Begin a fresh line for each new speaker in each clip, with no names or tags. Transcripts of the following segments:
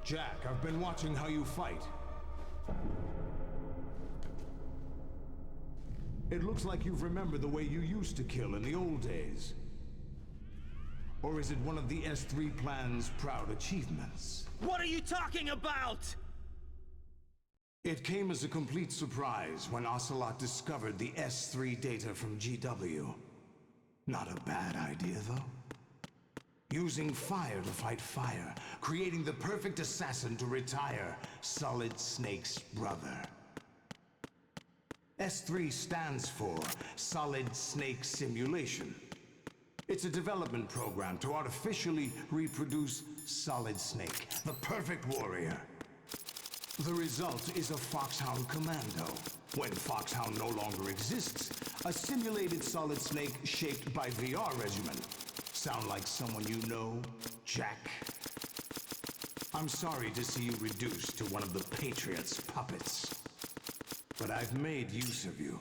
Jack, I've been watching how you fight. It looks like you've remembered the way you used to kill in the old days. Or is it one of the S3 plan's proud achievements?
What are you talking about?
It came as a complete surprise when Ocelot discovered the S3 data from GW. Not a bad idea, though. Using fire to fight fire, creating the perfect assassin to retire Solid Snake's brother. S3 stands for Solid Snake Simulation. It's a development program to artificially reproduce Solid Snake, the perfect warrior. The result is a Foxhound Commando. When Foxhound no longer exists, a simulated Solid Snake shaped by VR regimen. Sound like someone you know, Jack? I'm sorry to see you reduced to one of the Patriots' puppets. But I've made use of you,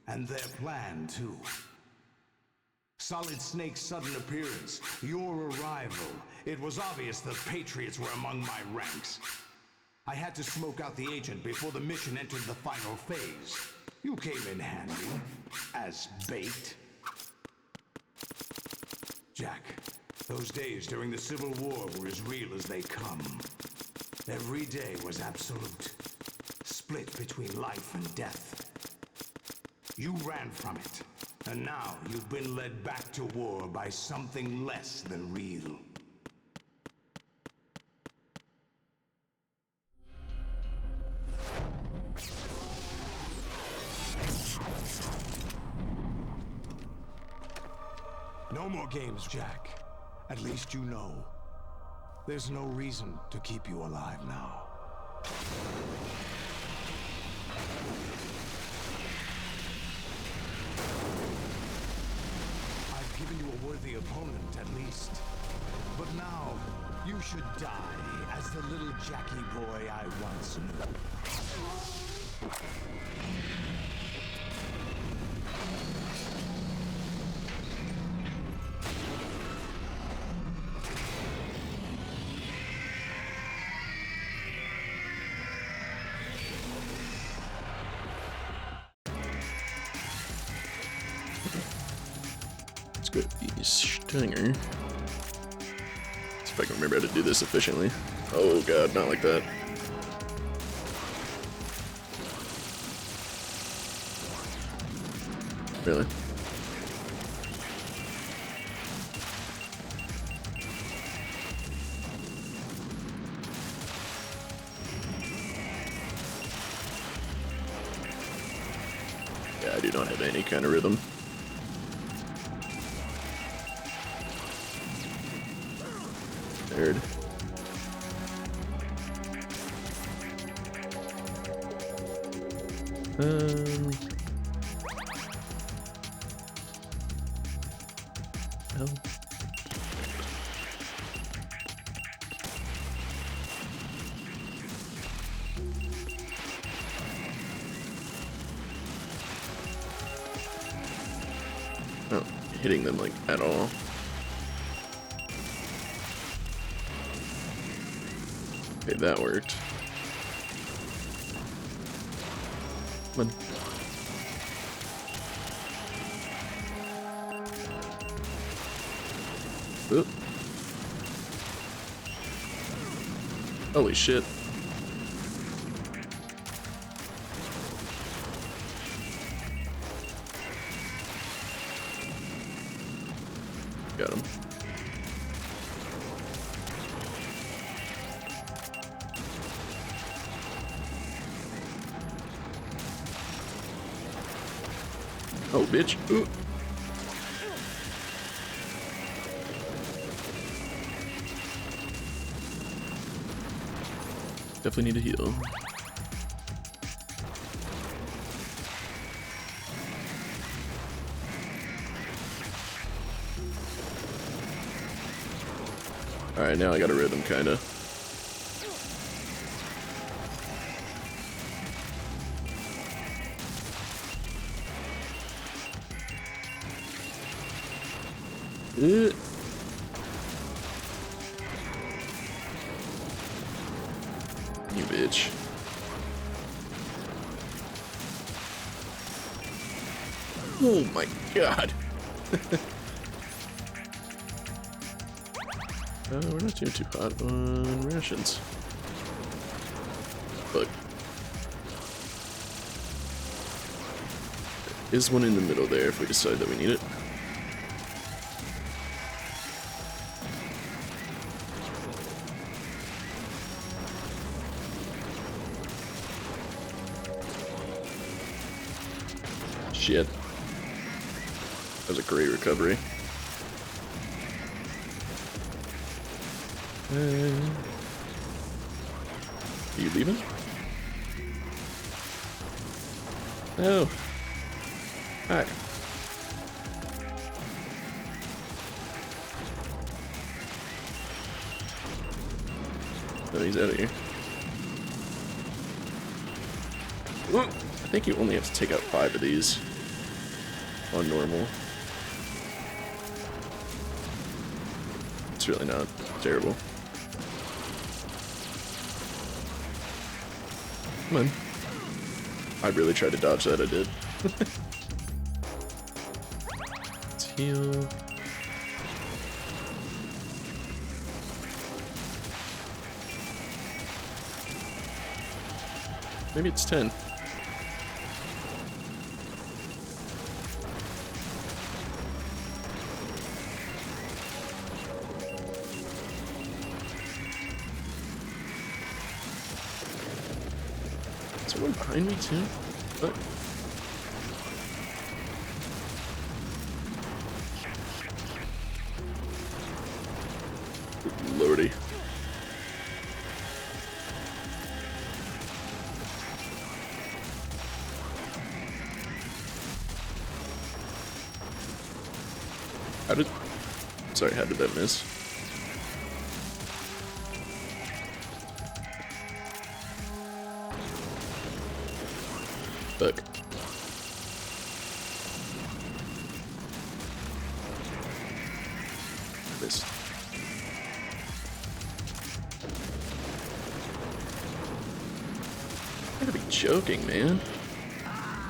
and their plan too. Solid Snake's sudden appearance, your arrival. It was obvious the Patriots were among my ranks. I had to smoke out the agent before the mission entered the final phase. You came in handy, as bait. Jack, those days during the Civil War were as real as they come. Every day was absolute. Split between life and death. You ran from it, and now you've been led back to war by something less than real. No more games, Jack. At least you know. There's no reason to keep you alive now. I've given you a worthy opponent, at least. But now, you should die as the little Jackie boy I once knew.
Let's go to the Stinger. See if I can remember how to do this efficiently. Oh god, not like that. Really? Yeah, I do not have any kind of rhythm. Third. Oh. Not hitting them like at all. Okay, that worked. Come on. Oop. Holy shit. Got him. Oh, bitch. Ooh. Definitely need to heal. Alright, now I got a rhythm, kinda. bitch. Oh my god. We're not doing too hot on rations. But there is one in the middle there if we decide that we need it. Shit. That was a great recovery. Are you leaving? No. Hi. No, he's out of here. Ooh, I think you only have to take out 5 of these on normal. It's really not terrible. Come on. I really tried to dodge that, I did. Let's heal. Maybe it's 10. Is there one behind me too? What? Lordy. Sorry, how did that miss? Look. Missed. You gotta be joking, man.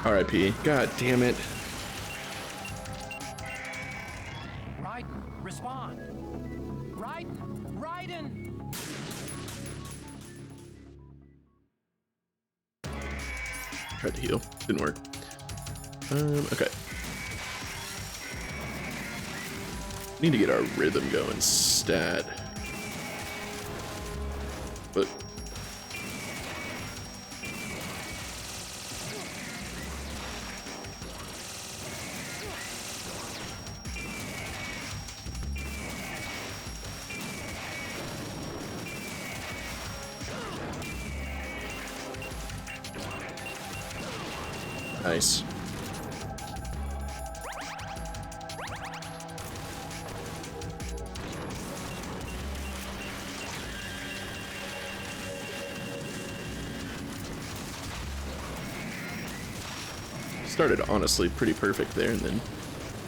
RIP. God damn it.
Respond. Raiden.
Tried to heal. Didn't work. Okay. Need to get our rhythm going stat. But nice. Started honestly pretty perfect there and then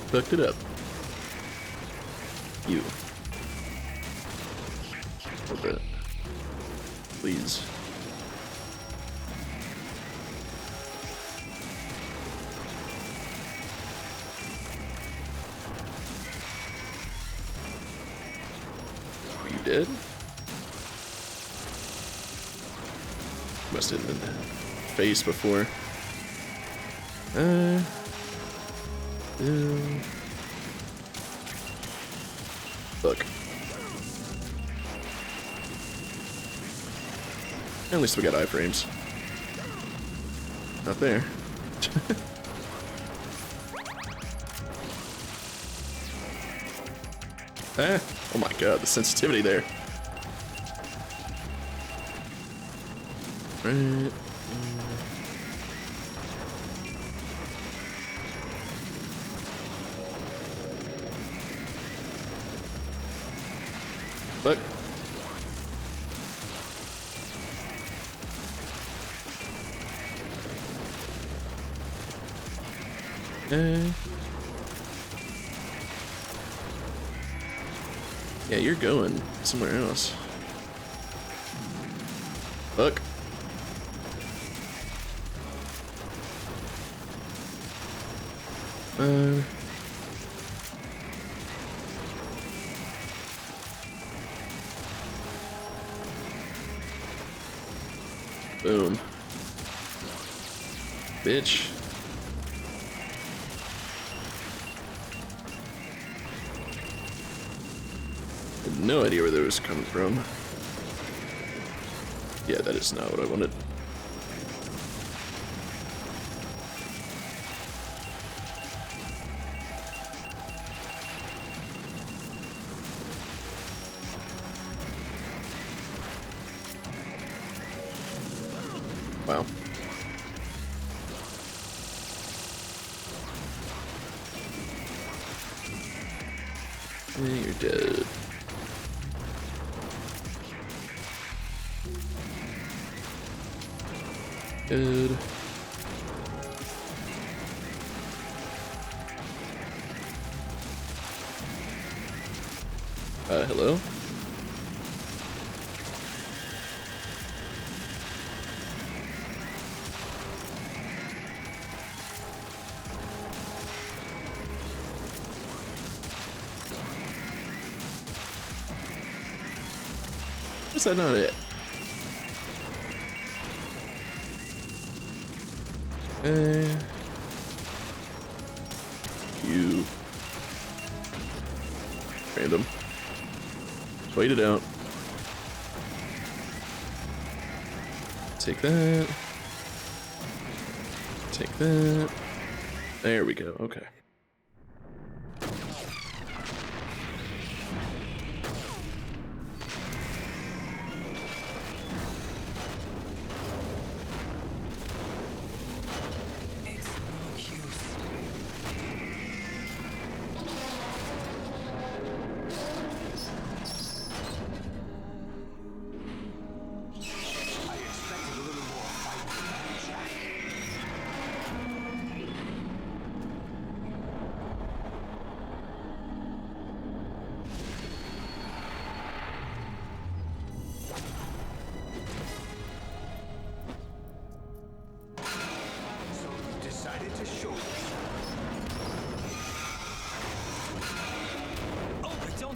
fucked it up. You. A little bit. Please. Did? Must have been the face before. Look. At least we got iframes. Not there. Oh my god, the sensitivity there. Right. Look. Yeah, you're going somewhere else. Fuck. Boom. Bitch. Had no idea where that was coming from. Yeah, that is not what I wanted. Wow. You're dead. Good. Hello? Is that not it? You. Random. Wait it out. Take that. Take that. There we go. Okay.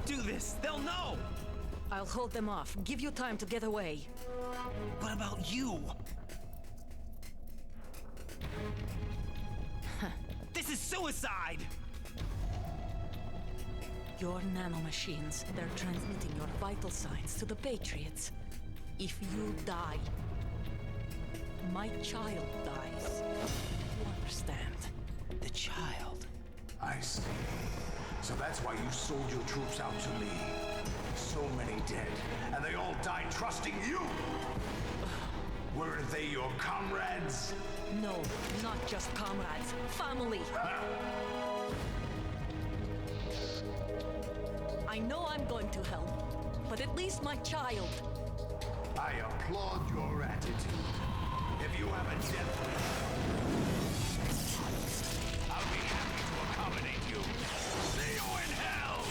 Do this, they'll know!
I'll hold them off. Give you time to get away.
What about you? This is suicide!
Your nanomachines, they're transmitting your vital signs to the Patriots. If you die, my child dies. You understand?
The child?
I see. So that's why you sold your troops out to me. So many dead, and they all died trusting you! Weren't they your comrades?
No, not just comrades. Family! I know I'm going to hell, but at least my child.
I applaud your attitude. If you have a death wish, I'll be happy to accommodate you. See you in hell!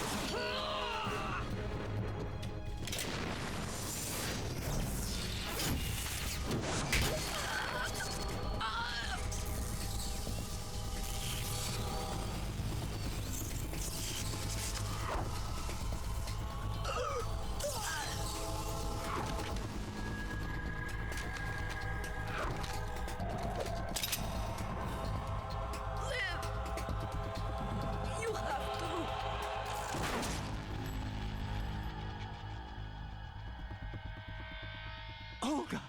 Olga!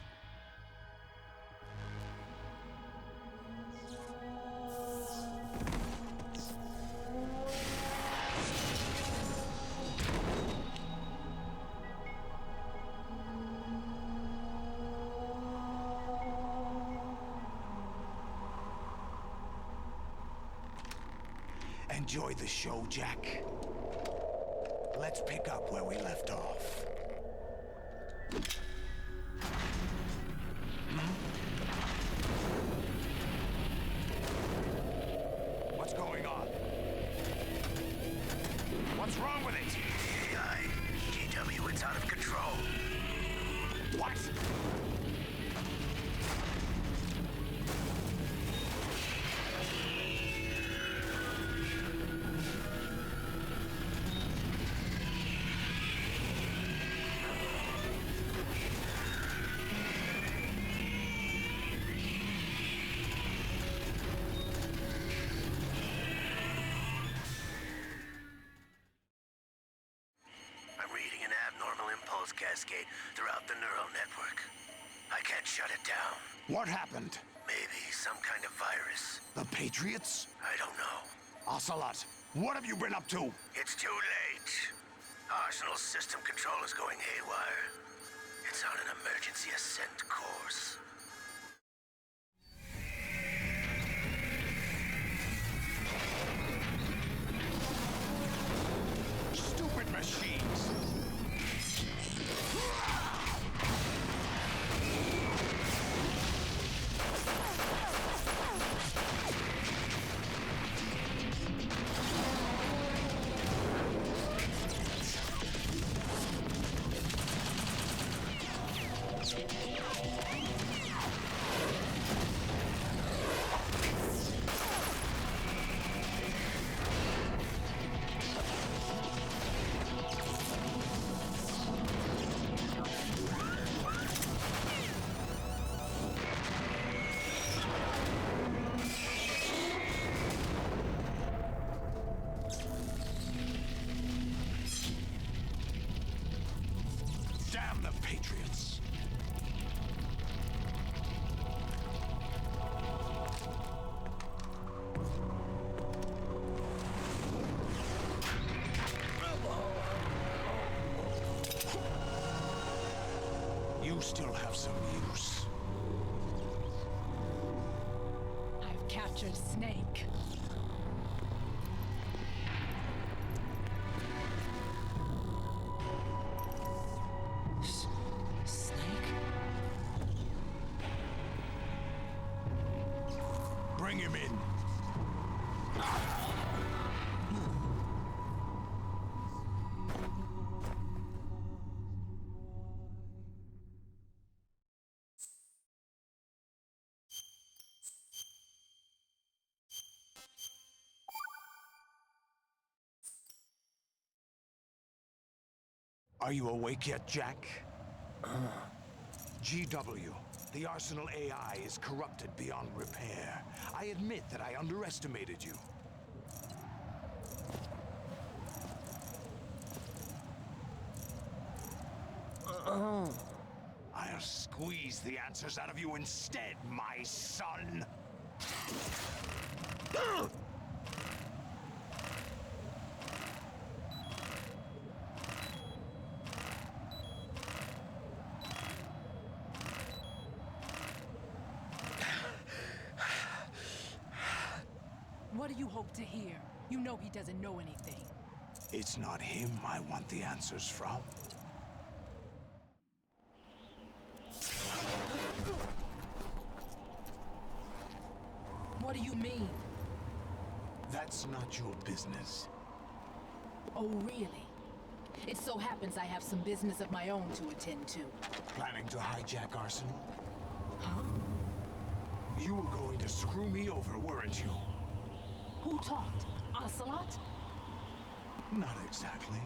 Enjoy the show, Jack. Let's pick up where we left off. What's going on? What's wrong with it? GW, it's out of control. What?
signals cascade throughout the neural network. I can't shut it down.
What happened?
Maybe some kind of virus.
The Patriots?
I don't know.
Ocelot, what have you been up to?
It's too late. Arsenal's system control is going haywire. It's on an emergency ascent course.
Stupid machines! Damn the Patriots! You still have some use.
I've captured Snake. Snake?
Bring him in. Are you awake yet, Jack? GW, the Arsenal AI is corrupted beyond repair. I admit that I underestimated you. I'll squeeze the answers out of you instead, my son.
What do you hope to hear? You know he doesn't know anything.
It's not him I want the answers from.
What do you mean?
That's not your business.
Oh, really? It so happens I have some business of my own to attend to.
Planning to hijack Arsenal?
Huh?
You were going to screw me over, weren't you?
Who talked? Ocelot?
Not exactly.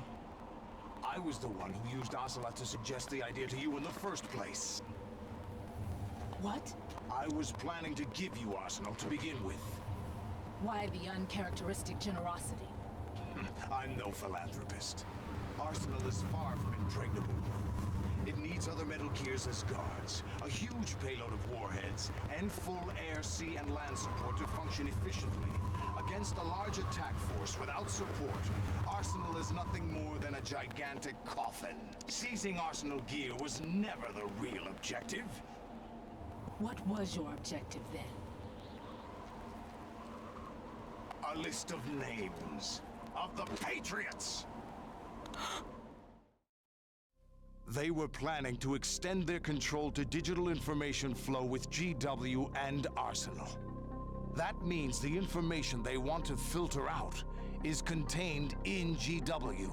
I was the one who used Ocelot to suggest the idea to you in the first place.
What?
I was planning to give you Arsenal to begin with.
Why the uncharacteristic generosity?
I'm no philanthropist. Arsenal is far from impregnable. It needs other Metal Gears as guards, a huge payload of warheads, and full air, sea, and land support to function efficiently. Against a large attack force without support, Arsenal is nothing more than a gigantic coffin. Seizing Arsenal gear was never the real objective.
What was your objective then?
A list of names of the Patriots. They were planning to extend their control to digital information flow with GW and Arsenal. That means the information they want to filter out is contained in GW,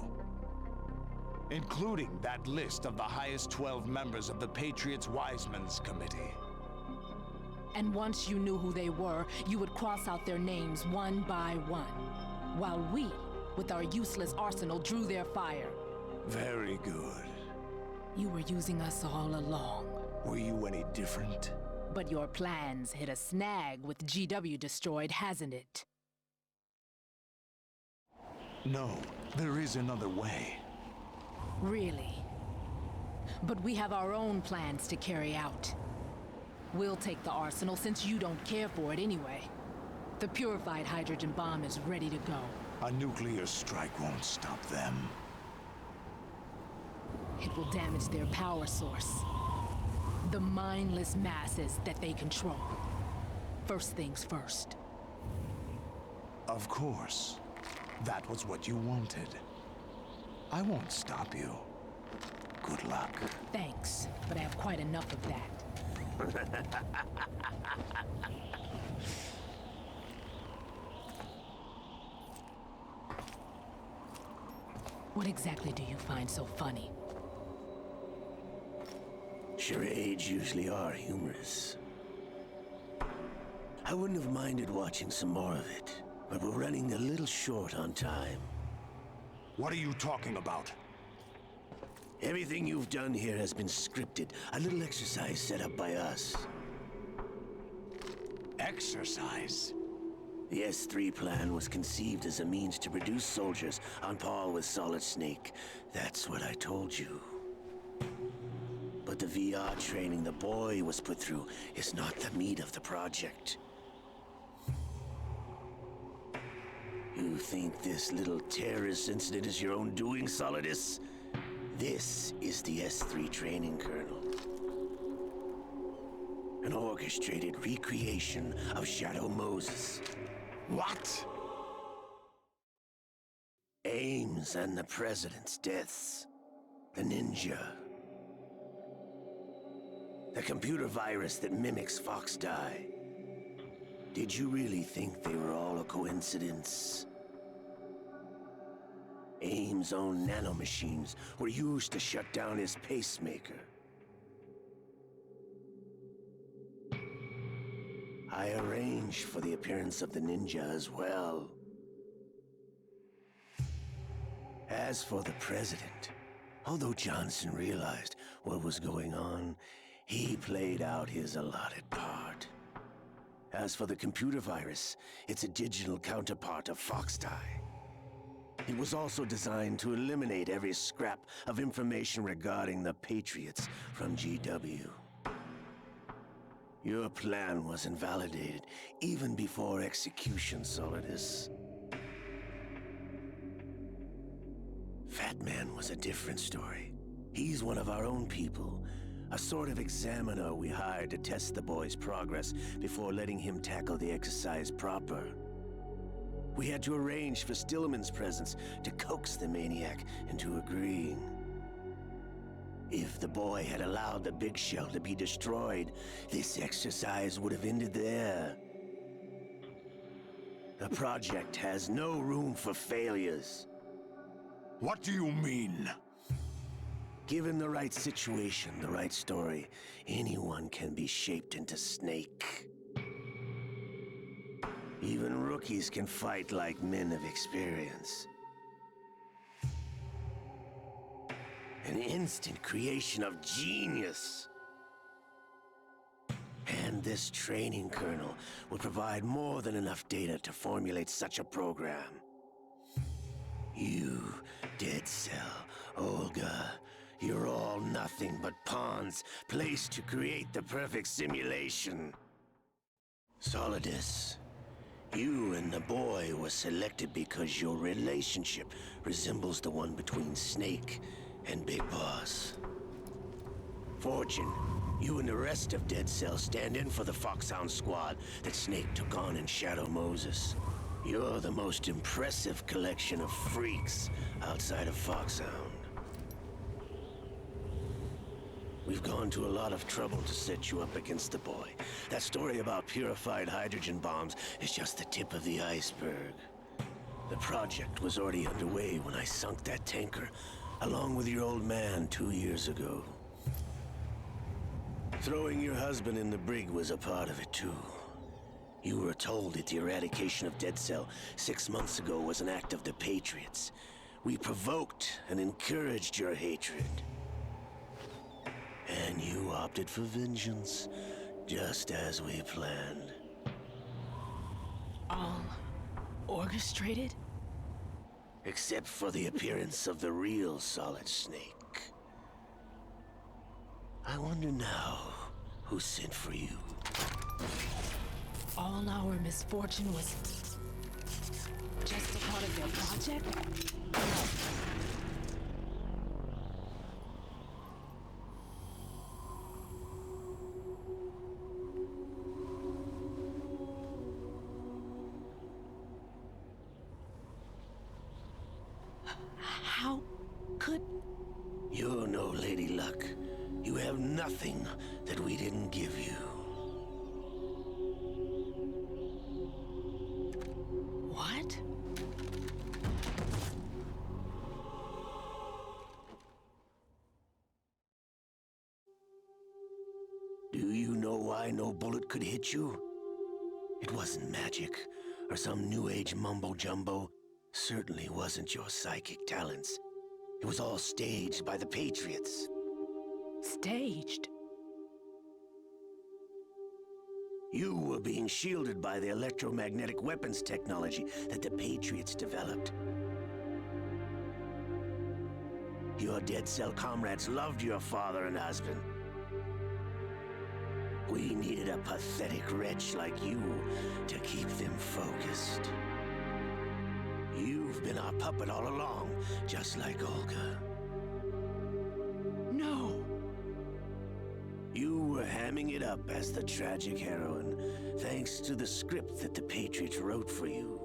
including that list of the highest 12 members of the Patriots Wiseman's Committee.
And once you knew who they were, you would cross out their names one by one, while we, with our useless arsenal, drew their fire.
Very good.
You were using us all along.
Were you any different?
But your plans hit a snag with GW destroyed, hasn't it?
No, there is another way.
Really? But we have our own plans to carry out. We'll take the arsenal since you don't care for it anyway. The purified hydrogen bomb is ready to go.
A nuclear strike won't stop them.
It will damage their power source. The mindless masses that they control. First things first.
Of course. That was what you wanted. I won't stop you. Good luck.
Thanks, but I have quite enough of that. What exactly do you find so funny?
Charades usually are humorous. I wouldn't have minded watching some more of it, but we're running a little short on time.
What are you talking about?
Everything you've done here has been scripted, a little exercise set up by us.
Exercise?
The S3 plan was conceived as a means to produce soldiers on par with Solid Snake. That's what I told you. But the VR training the boy was put through is not the meat of the project. You think this little terrorist incident is your own doing, Solidus? This is the S3 training kernel. An orchestrated recreation of Shadow Moses.
What?
Ames and the President's deaths. The ninja. The computer virus that mimics Foxdie. Did you really think they were all a coincidence? Ames' own nanomachines were used to shut down his pacemaker. I arranged for the appearance of the ninja as well. As for the President, although Johnson realized what was going on, he played out his allotted part. As for the computer virus, it's a digital counterpart of Foxdie. It was also designed to eliminate every scrap of information regarding the Patriots from GW. Your plan was invalidated even before execution, Solidus. Fat Man was a different story. He's one of our own people, a sort of examiner we hired to test the boy's progress before letting him tackle the exercise proper. We had to arrange for Stillman's presence to coax the maniac into agreeing. If the boy had allowed the big shell to be destroyed, this exercise would have ended there. The project has no room for failures.
What do you mean?
Given the right situation, the right story, anyone can be shaped into Snake. Even rookies can fight like men of experience. An instant creation of genius. And this training kernel would provide more than enough data to formulate such a program. You, Dead Cell, Olga, you're all nothing but pawns placed to create the perfect simulation. Solidus, you and the boy were selected because your relationship resembles the one between Snake and Big Boss. Fortune, you and the rest of Dead Cell stand in for the Foxhound squad that Snake took on in Shadow Moses. You're the most impressive collection of freaks outside of Foxhound. We've gone to a lot of trouble to set you up against the boy. That story about purified hydrogen bombs is just the tip of the iceberg. The project was already underway when I sunk that tanker, along with your old man 2 years ago. Throwing your husband in the brig was a part of it too. You were told that the eradication of Dead Cell 6 months ago was an act of the Patriots. We provoked and encouraged your hatred. And you opted for vengeance, just as we planned.
All orchestrated?
Except for the appearance of the real Solid Snake. I wonder now who sent for you.
All our misfortune was just a part of their project? How could...
You're no Lady Luck. You have nothing that we didn't give you.
What?
Do you know why no bullet could hit you? It wasn't magic, or some new age mumbo-jumbo. Certainly wasn't your psychic talents. It was all staged by the Patriots.
Staged?
You were being shielded by the electromagnetic weapons technology that the Patriots developed. Your dead cell comrades loved your father and husband. We needed a pathetic wretch like you to keep them focused. You've been our puppet all along, just like Olga.
No.
You were hamming it up as the tragic heroine, thanks to the script that the Patriots wrote for you.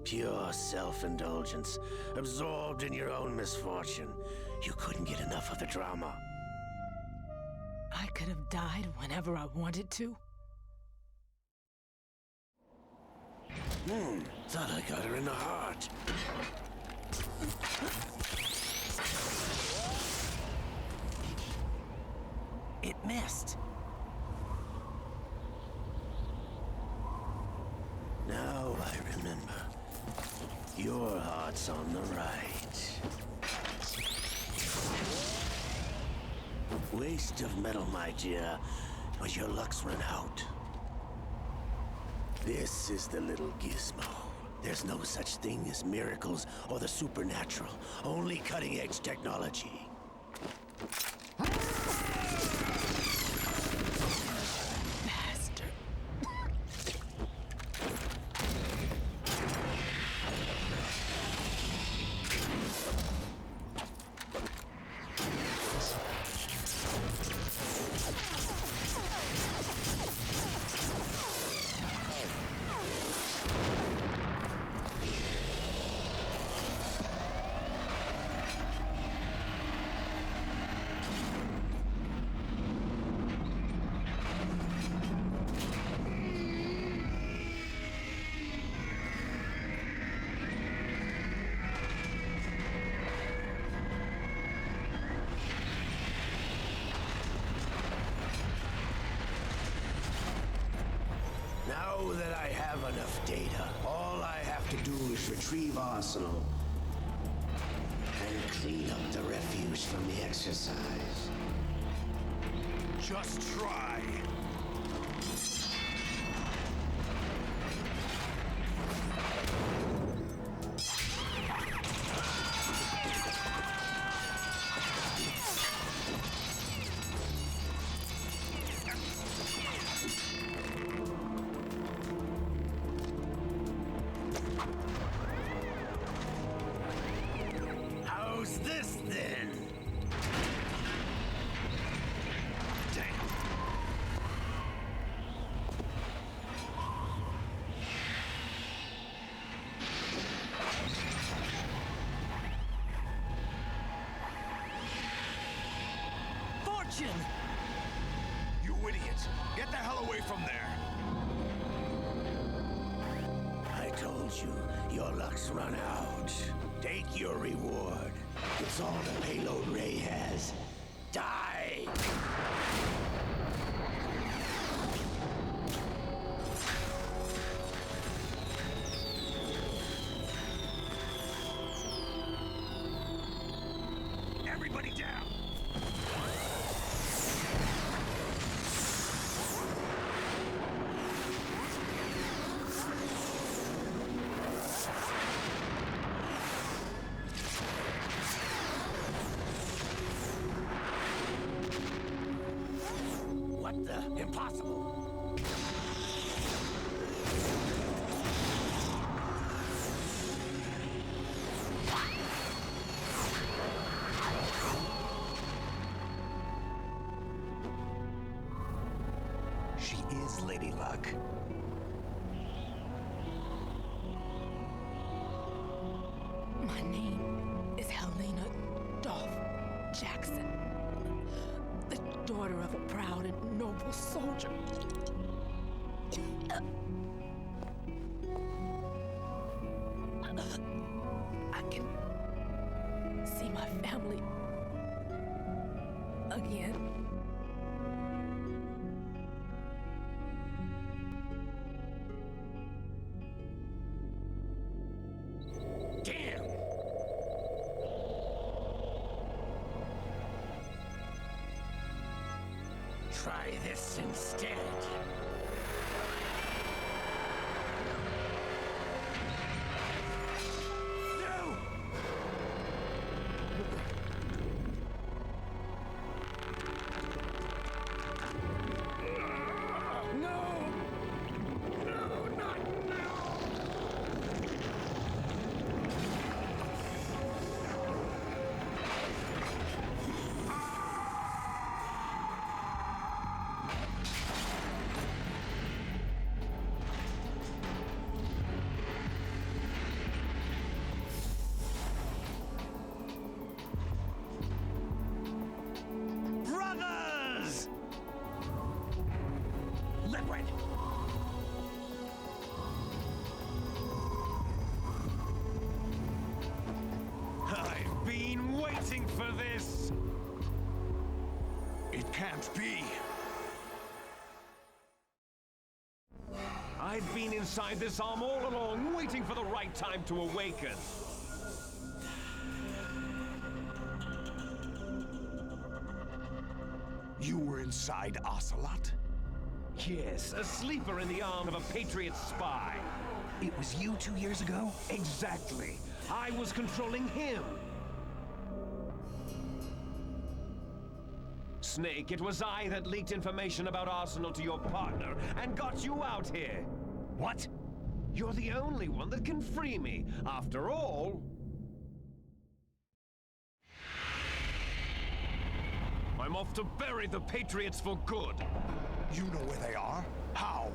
Pure self-indulgence, absorbed in your own misfortune. You couldn't get enough of the drama.
I could have died whenever I wanted to.
Thought I got her in the heart.
It missed.
Now I remember. Your heart's on the right. Waste of metal, my dear, but your luck's run out. This is the little gizmo. There's no such thing as miracles or the supernatural, only cutting-edge technology.
Bastard.
Now that I have enough data, all I have to do is retrieve Arsenal and clean up the refuse from the exercise.
Just try.
How's this then? Damn.
Fortune!
You idiot! Get the hell away from there!
I told you, your luck's run out. Take your reward. It's all the payload Ray has. Die!
Everybody down!
Impossible.
She is Lady Luck.
My name is Helena Dolph Jackson, the daughter of a proud and noble soldier. I can see my family again.
Damn! Try this instead. No! No! No, not now! Brothers! Liquid! I've been waiting for this!
It can't be.
I've been inside this arm all along, waiting for the right time to awaken.
You were inside Ocelot?
Yes, a sleeper in the arm of a Patriot spy.
It was you 2 years ago?
Exactly. I was controlling him. Snake, it was I that leaked information about Arsenal to your partner and got you out here.
What?
You're the only one that can free me. After all... I'm off to bury the Patriots for good.
You know where they are? How?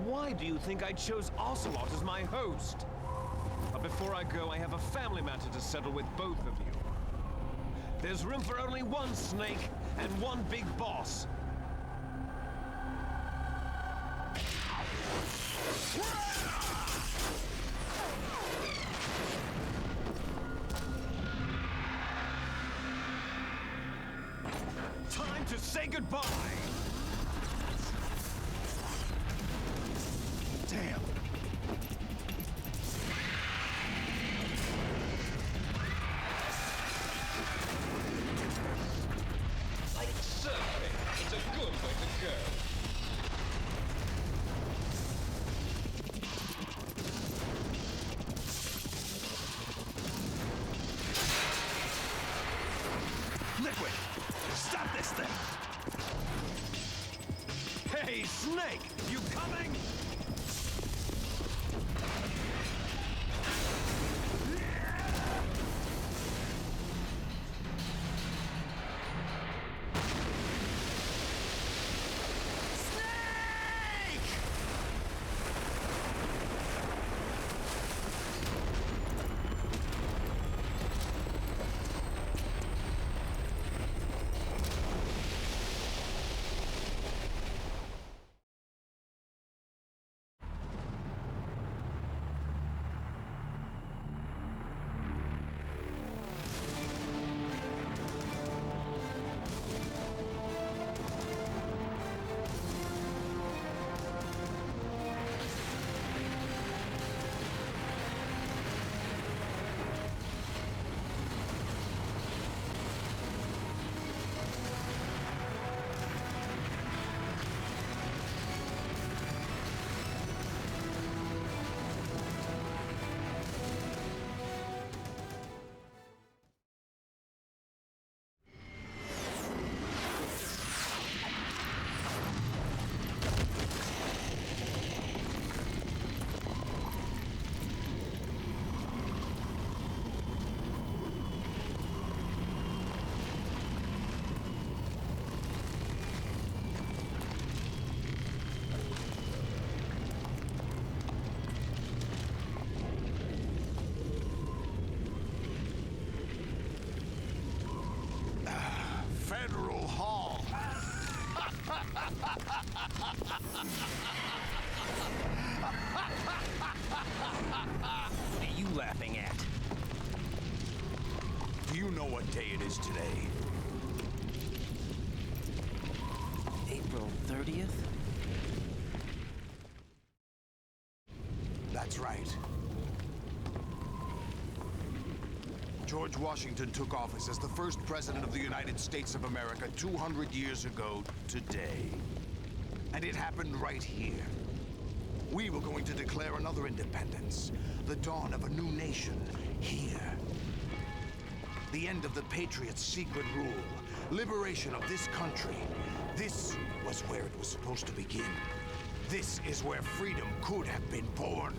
Why do you think I chose Ocelot as my host? But before I go, I have a family matter to settle with both of you. There's room for only one Snake and one big boss. Time to say goodbye!
Damn.
Like surfing, it's a good way to go.
Liquid! Stop this thing! you know what day it is today?
April 30th?
That's right. George Washington took office as the first president of the United States of America 200 years ago today. And it happened right here. We were going to declare another independence, the dawn of a new nation, here. The end of the Patriots' secret rule, liberation of this country. This was where it was supposed to begin. This is where freedom could have been born.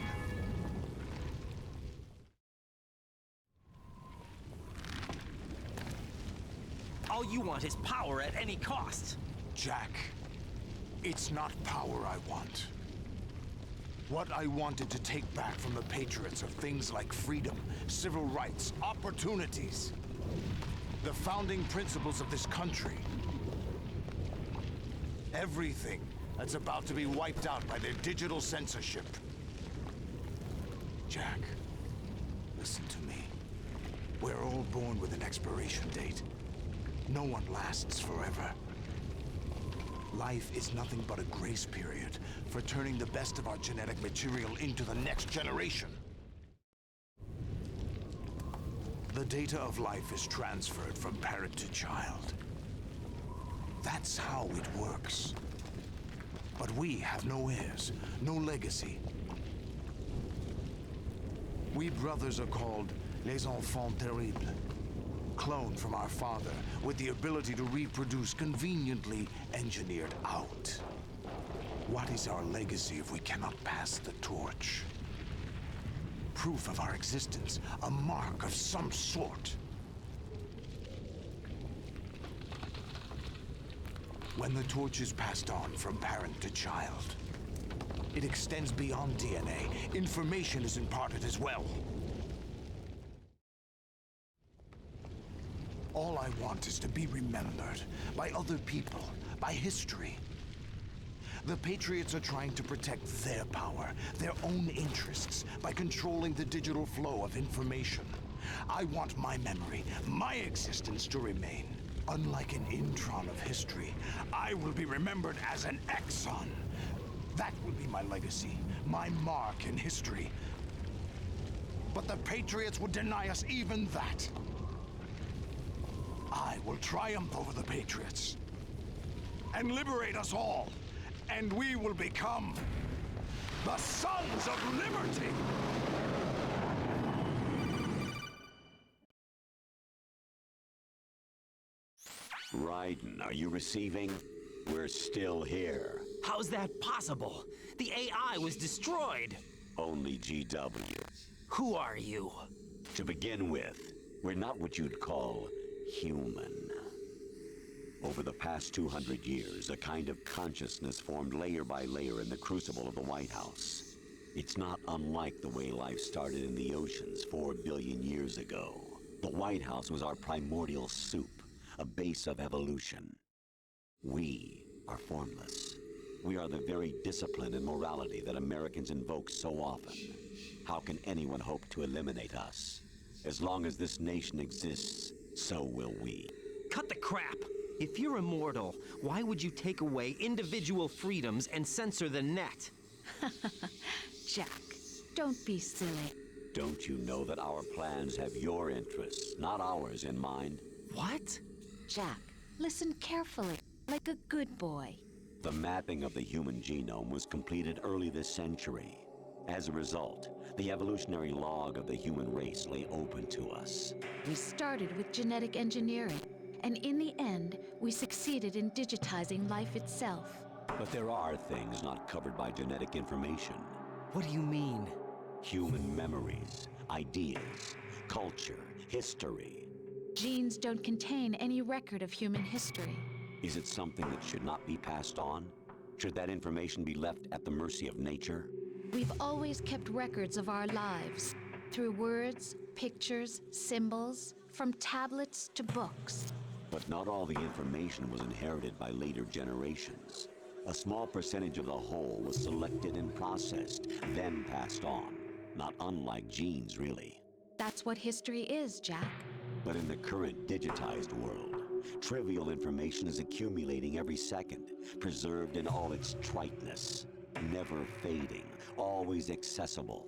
All you want is power at any cost.
Jack, it's not power I want. What I wanted to take back from the Patriots are things like freedom, civil rights, opportunities. The founding principles of this country. Everything that's about to be wiped out by their digital censorship. Jack, listen to me. We're all born with an expiration date. No one lasts forever. Life is nothing but a grace period for turning the best of our genetic material into the next generation. The data of life is transferred from parent to child. That's how it works. But we have no heirs, no legacy. We brothers are called les enfants terribles. Cloned from our father, with the ability to reproduce conveniently engineered out. What is our legacy if we cannot pass the torch? Proof of our existence, a mark of some sort. When the torch is passed on from parent to child, it extends beyond DNA. Information is imparted as well. All I want is to be remembered by other people, by history. The Patriots are trying to protect their power, their own interests, by controlling the digital flow of information. I want my memory, my existence to remain. Unlike an intron of history, I will be remembered as an exon. That will be my legacy, my mark in history. But the Patriots would deny us even that. I will triumph over the Patriots and liberate us all, and we will become the Sons of Liberty!
Raiden, are you receiving? We're still here.
How's that possible? The AI was destroyed.
Only GW.
Who are you?
To begin with, we're not what you'd call human. Over the past 200 years, a kind of consciousness formed layer by layer in the crucible of the White House. It's not unlike the way life started in the oceans 4 billion years ago. The White House was our primordial soup, a base of evolution. We are formless. We are the very discipline and morality that Americans invoke so often. How can anyone hope to eliminate us? As long as this nation exists, so will we.
Cut the crap! If you're immortal, why would you take away individual freedoms and censor the net?
Jack, don't be silly.
Don't you know that our plans have your interests, not ours, in mind?
What?
Jack, listen carefully, like a good boy.
The mapping of the human genome was completed early this century. As a result, the evolutionary log of the human race lay open to us.
We started with genetic engineering, and in the end, we succeeded in digitizing life itself.
But there are things not covered by genetic information.
What do you mean?
Human memories, ideas, culture, history.
Genes don't contain any record of human history.
Is it something that should not be passed on? Should that information be left at the mercy of nature?
We've always kept records of our lives, through words, pictures, symbols, from tablets to books.
But not all the information was inherited by later generations. A small percentage of the whole was selected and processed, then passed on. Not unlike genes, really.
That's what history is, Jack.
But in the current digitized world, trivial information is accumulating every second, preserved in all its triteness, never fading, always accessible.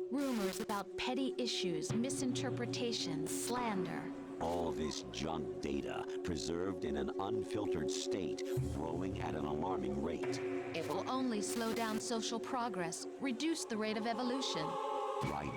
Rumors about petty issues, misinterpretations, slander.
All this junk data, preserved in an unfiltered state, growing at an alarming rate.
It will only slow down social progress, reduce the rate of evolution.
Right.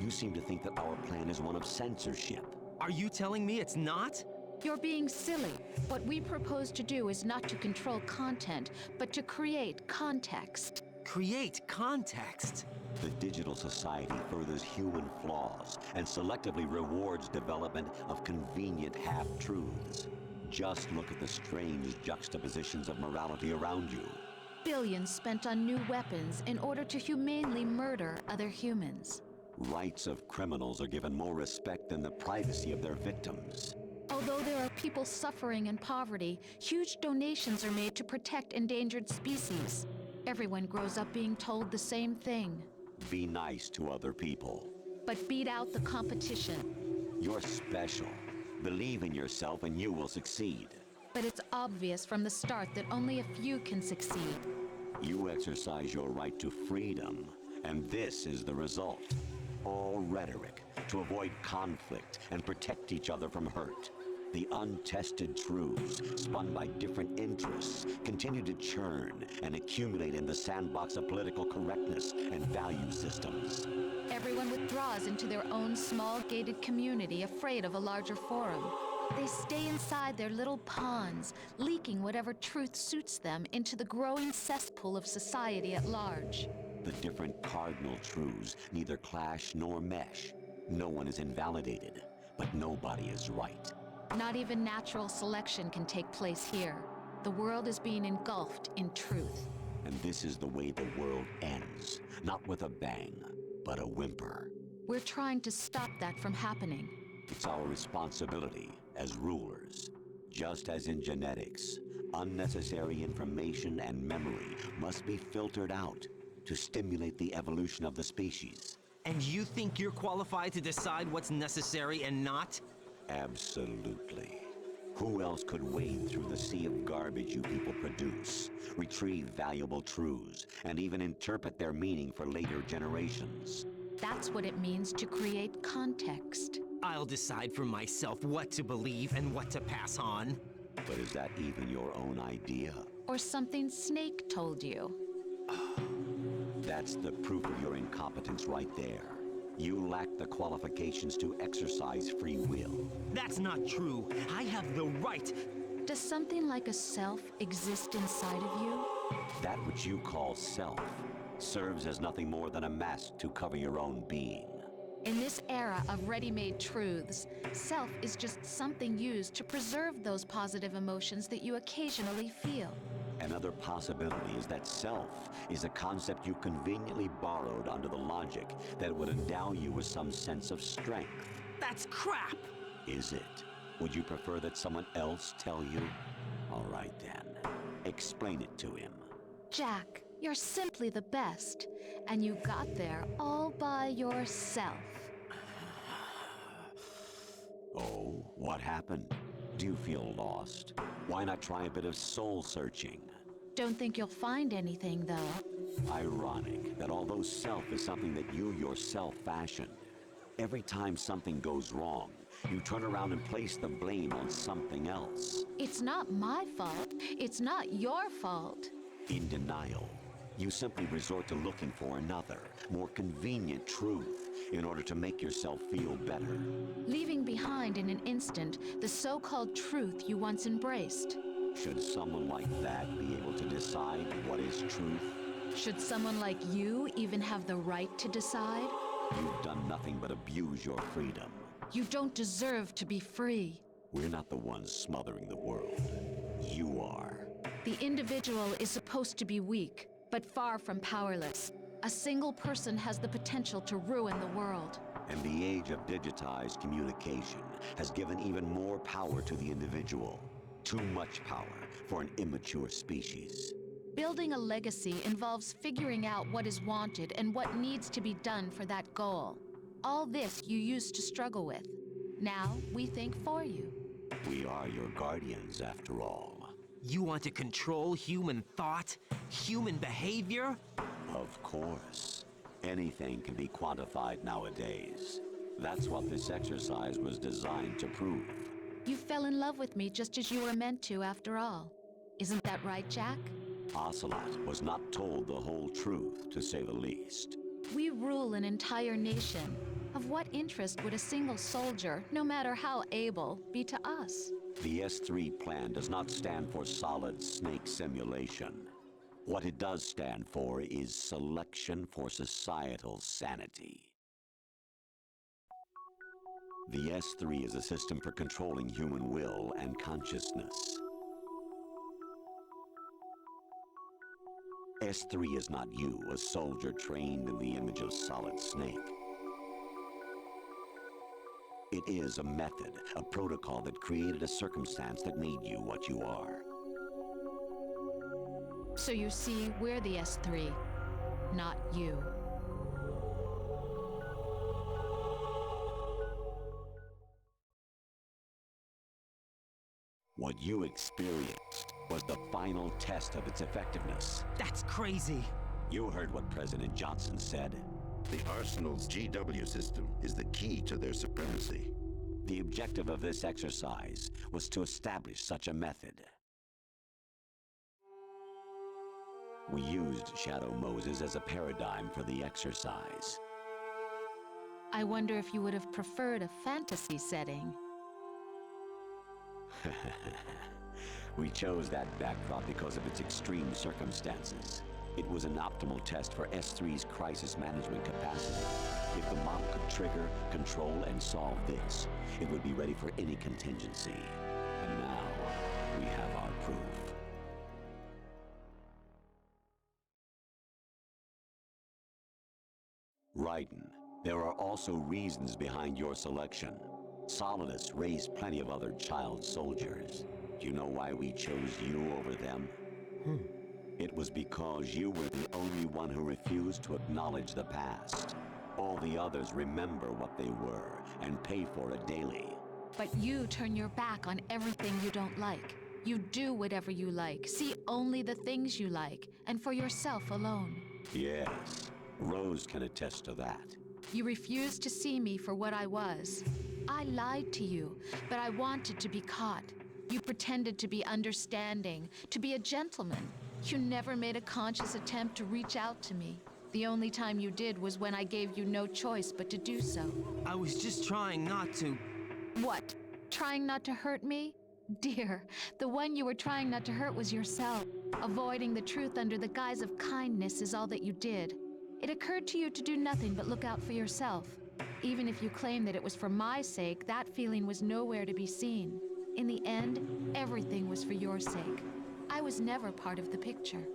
You seem to think that our plan is one of censorship.
Are you telling me it's not?
You're being silly. What we propose to do is not to control content, but to create context.
Create context?
The digital society furthers human flaws and selectively rewards development of convenient half-truths. Just look at the strange juxtapositions of morality around you.
Billions spent on new weapons in order to humanely murder other humans.
Rights of criminals are given more respect than the privacy of their victims.
Although there are people suffering in poverty, huge donations are made to protect endangered species. Everyone grows up being told the same thing.
Be nice to other people.
But beat out the competition.
You're special. Believe in yourself and you will succeed.
But it's obvious from the start that only a few can succeed.
You exercise your right to freedom, and this is the result. All rhetoric to avoid conflict and protect each other from hurt. The untested truths, spun by different interests, continue to churn and accumulate in the sandbox of political correctness and value systems.
Everyone withdraws into their own small gated community, afraid of a larger forum. They stay inside their little ponds, leaking whatever truth suits them into the growing cesspool of society at large.
The different cardinal truths neither clash nor mesh. No one is invalidated, but nobody is right.
Not even natural selection can take place here. The world is being engulfed in truth.
And this is the way the world ends. Not with a bang, but a whimper.
We're trying to stop that from happening.
It's our responsibility as rulers. Just as in genetics, unnecessary information and memory must be filtered out to stimulate the evolution of the species.
And you think you're qualified to decide what's necessary and not?
Absolutely. Who else could wade through the sea of garbage you people produce, retrieve valuable truths, and even interpret their meaning for later generations?
That's what it means to create context.
I'll decide for myself what to believe and what to pass on.
But is that even your own idea?
Or something Snake told you?
That's the proof of your incompetence right there. You lack the qualifications to exercise free will.
That's not true. I have the right.
Does something like a self exist inside of you?
That which you call self serves as nothing more than a mask to cover your own being.
In this era of ready-made truths, self is just something used to preserve those positive emotions that you occasionally feel.
Another possibility is that self is a concept you conveniently borrowed under the logic that would endow you with some sense of strength.
That's crap!
Is it? Would you prefer that someone else tell you? All right then. Explain it to him.
Jack, you're simply the best, and you got there all by yourself.
Oh, what happened? Do you feel lost? Why not try a bit of soul searching?
Don't think you'll find anything, though.
Ironic that although self is something that you yourself fashioned, every time something goes wrong, you turn around and place the blame on something else.
It's not my fault. It's not your fault.
In denial, you simply resort to looking for another, more convenient truth in order to make yourself feel better.
Leaving behind in an instant the so-called truth you once embraced.
Should someone like that be able to decide what is truth?
Should someone like you even have the right to decide?
You've done nothing but abuse your freedom.
You don't deserve to be free.
We're not the ones smothering the world. You are.
The individual is supposed to be weak, but far from powerless. A single person has the potential to ruin the world.
And the age of digitized communication has given even more power to the individual. Too much power for an immature species.
Building a legacy involves figuring out what is wanted and what needs to be done for that goal. All this you used to struggle with. Now we think for you.
We are your guardians, after all.
You want to control human thought? Human behavior?
Of course. Anything can be quantified nowadays. That's what this exercise was designed to prove.
You fell in love with me just as you were meant to, after all. Isn't that right, Jack?
Ocelot was not told the whole truth, to say the least.
We rule an entire nation. Of what interest would a single soldier, no matter how able, be to us?
The S3 plan does not stand for solid snake simulation. What it does stand for is selection for societal sanity. The S3 is a system for controlling human will and consciousness. S3 is not you, a soldier trained in the image of Solid Snake. It is a method, a protocol that created a circumstance that made you what you are.
So you see, we're the S3, not you.
What you experienced was the final test of its effectiveness.
That's crazy.
You heard what President Johnson said.
The Arsenal's GW system is the key to their supremacy.
The objective of this exercise was to establish such a method. We used Shadow Moses as a paradigm for the exercise.
I wonder if you would have preferred a fantasy setting.
We chose that backdrop because of its extreme circumstances. It was an optimal test for S3's crisis management capacity. If the model could trigger, control, and solve this, it would be ready for any contingency. And now, we have our proof. Raiden, there are also reasons behind your selection. Solidus raised plenty of other child soldiers. Do you know why we chose you over them? It was because you were the only one who refused to acknowledge the past. All the others remember what they were and pay for it daily.
But you turn your back on everything you don't like. You do whatever you like, see only the things you like, and for yourself alone.
Yes, Rose can attest to that.
You refused to see me for what I was. I lied to you, but I wanted to be caught. You pretended to be understanding, to be a gentleman. You never made a conscious attempt to reach out to me. The only time you did was when I gave you no choice but to do so.
I was just trying not to...
What? Trying not to hurt me? Dear, the one you were trying not to hurt was yourself. Avoiding the truth under the guise of kindness is all that you did. It occurred to you to do nothing but look out for yourself. Even if you claim that it was for my sake, that feeling was nowhere to be seen. In the end, everything was for your sake. I was never part of the picture.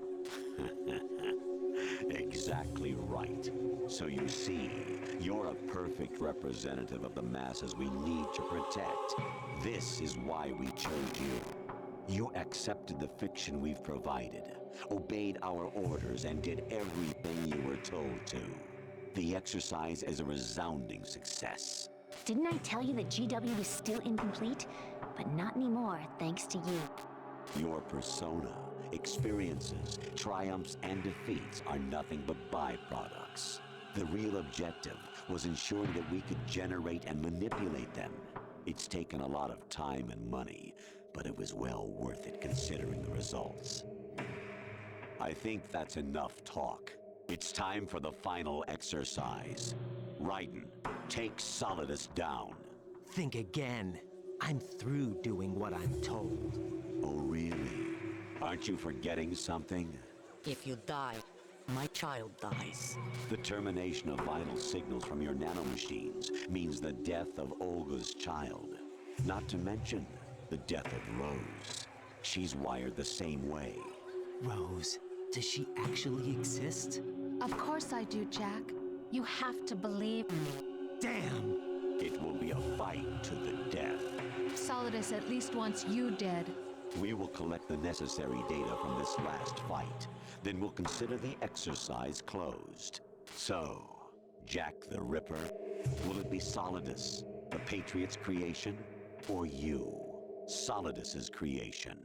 Exactly right. So you see, you're a perfect representative of the masses we need to protect. This is why we chose you. You accepted the fiction we've provided, obeyed our orders, and did everything you were told to. The exercise is a resounding success.
Didn't I tell you that GW was still incomplete? But not anymore, thanks to you.
Your persona, experiences, triumphs, and defeats are nothing but byproducts. The real objective was ensuring that we could generate and manipulate them. It's taken a lot of time and money, but it was well worth it considering the results. I think that's enough talk. It's time for the final exercise. Raiden, take Solidus down.
Think again. I'm through doing what I'm told.
Oh, really? Aren't you forgetting something?
If you die, my child dies.
The termination of vital signals from your nanomachines means the death of Olga's child. Not to mention the death of Rose. She's wired the same way.
Rose, does she actually exist?
Of course I do, Jack. You have to believe me.
Damn!
It will be a fight to the death.
Solidus at least wants you dead.
We will collect the necessary data from this last fight. Then we'll consider the exercise closed. So, Jack the Ripper, will it be Solidus The Patriots' creation, or you, Solidus's creation?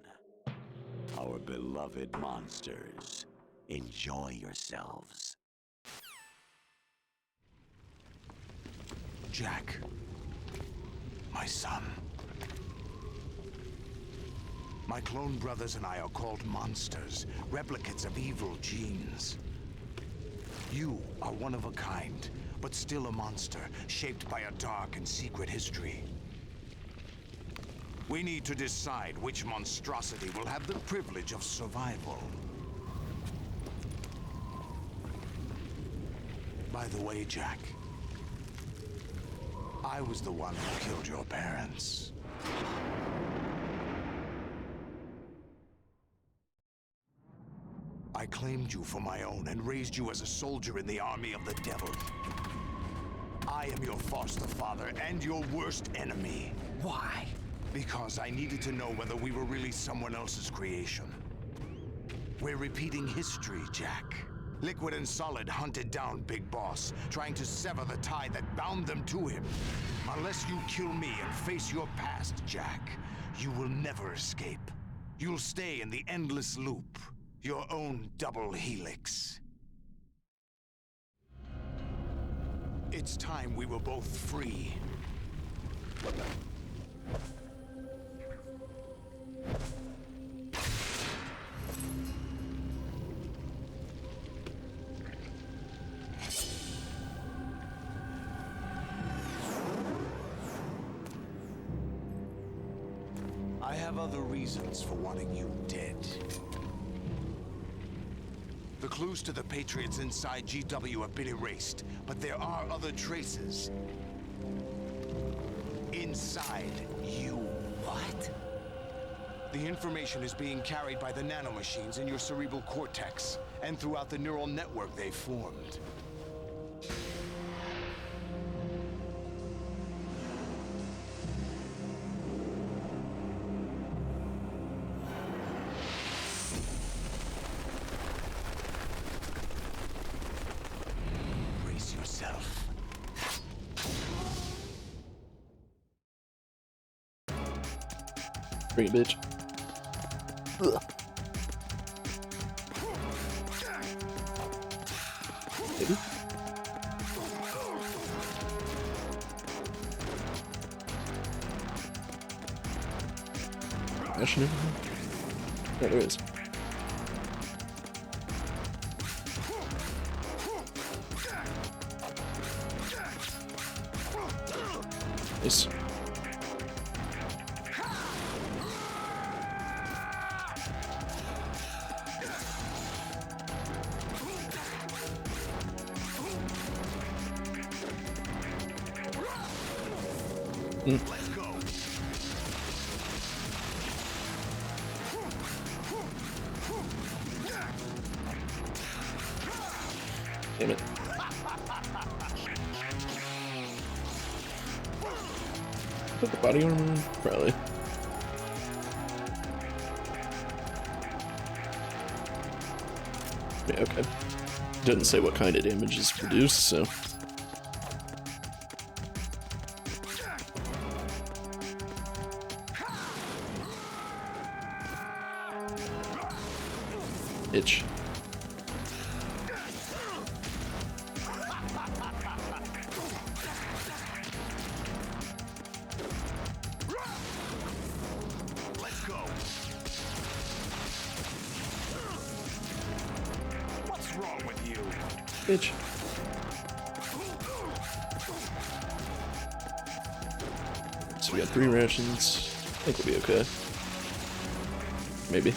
Our beloved monsters. Enjoy yourselves.
Jack, my son. My clone brothers and I are called monsters, replicates of evil genes. You are one of a kind, but still a monster, shaped by a dark and secret history. We need to decide which monstrosity will have the privilege of survival. By the way, Jack, I was the one who killed your parents. I claimed you for my own and raised you as a soldier in the army of the devil. I am your foster father and your worst enemy.
Why?
Because I needed to know whether we were really someone else's creation. We're repeating history, Jack. Liquid and Solid hunted down Big Boss, trying to sever the tie that bound them to him. Unless you kill me and face your past, Jack, you will never escape. You'll stay in the endless loop, your own double helix. It's time we were both free. I have other reasons for wanting you dead. The clues to the Patriots inside GW have been erased, but there are other traces. Inside you.
What?
The information is being carried by the nanomachines in your cerebral cortex, and throughout the neural network they formed. Brace yourself.
Bring it, bitch. Ugh. Maybe? Ration over here? Yeah, there is. Nice.
Let's go.
Damn it. Put the body armor on? Probably. Yeah, okay. Doesn't say what kind of damage is produced, so. Itch.
Let's go. What's wrong with you?
Itch. So we got 3 rations. I think we'll be okay. Maybe.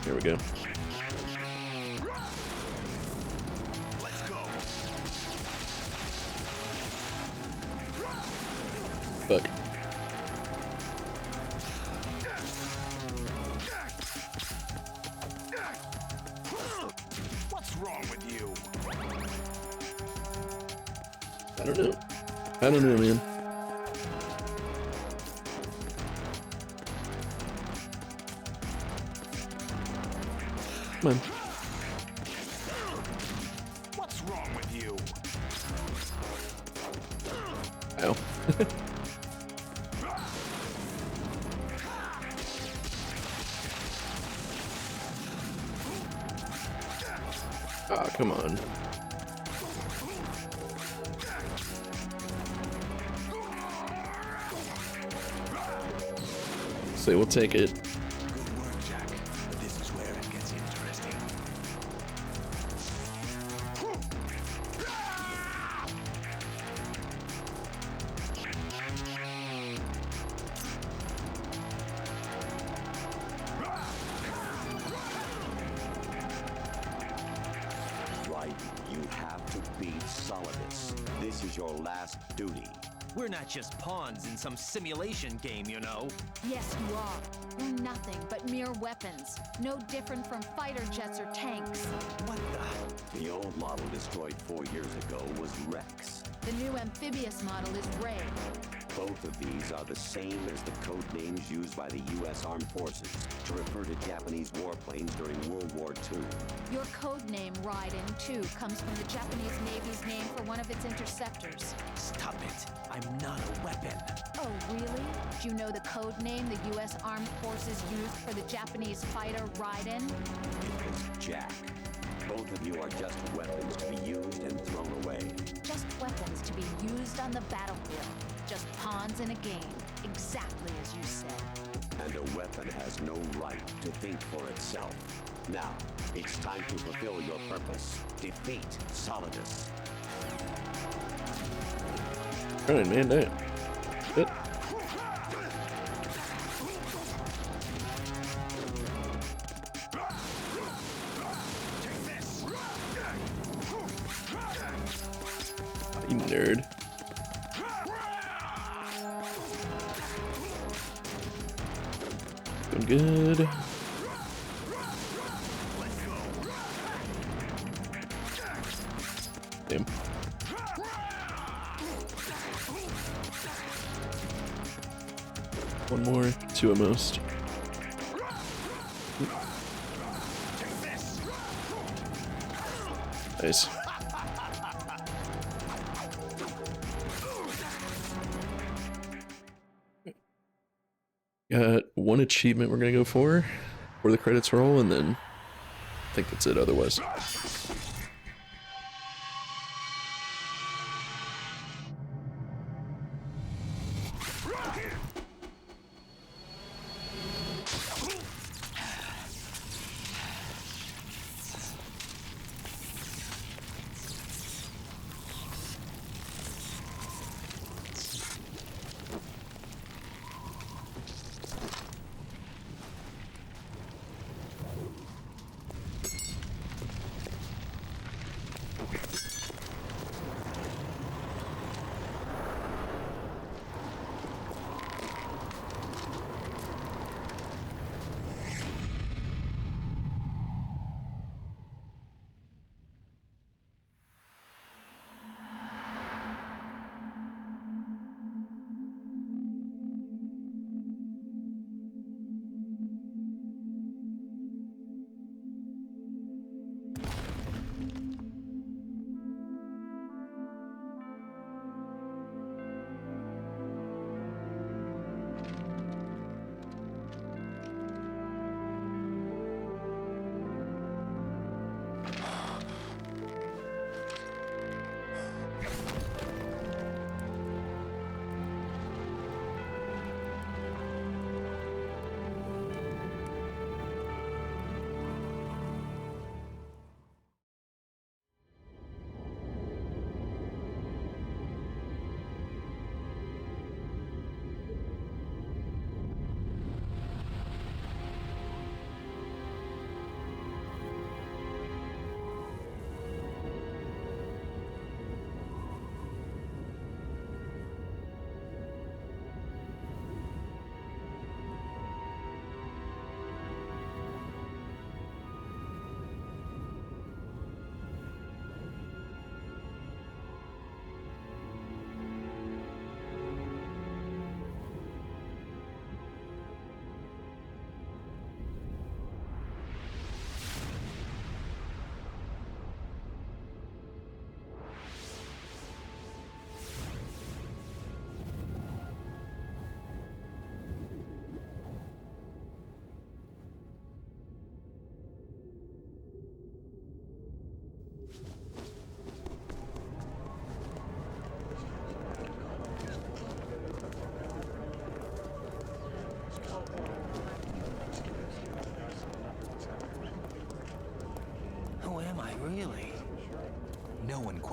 Here we go.
Let's go.
Fuck.
What's wrong with you?
I don't know. I don't know, man. Come on.
What's wrong with you?
Ow. Ah, come on. So we'll take it.
Good work, Jack. But this is where it gets interesting.
Right, you have to beat Solidus. This is your last duty.
We're not just pawns in some simulation game, you know.
Yes, you are. You're nothing but mere weapons. No different from fighter jets or tanks.
What the? The old model destroyed 4 years ago was Rex.
The new amphibious model is Ray.
Both of these are the same as the code names used by the U.S. Armed Forces to refer to Japanese warplanes during World War II.
Your code name, Raiden, too, comes from the Japanese Navy's name for one of its interceptors.
Stop it. I'm not a weapon.
Oh, really? Do you know the code name the U.S. Armed Forces used for the Japanese fighter Raiden?
It was Jack. Both of you are just weapons to be used and thrown away.
Just weapons to be used on the battlefield. Just pawns in a game, exactly as you said.
And a weapon has no right to think for itself. Now, it's time to fulfill your purpose. Defeat Solidus.
Alright, man, damn. Good. You nerd. Doing good. Damn. One more, two at most. Nice. Got one achievement we're gonna go for the credits roll, and then I think that's it otherwise.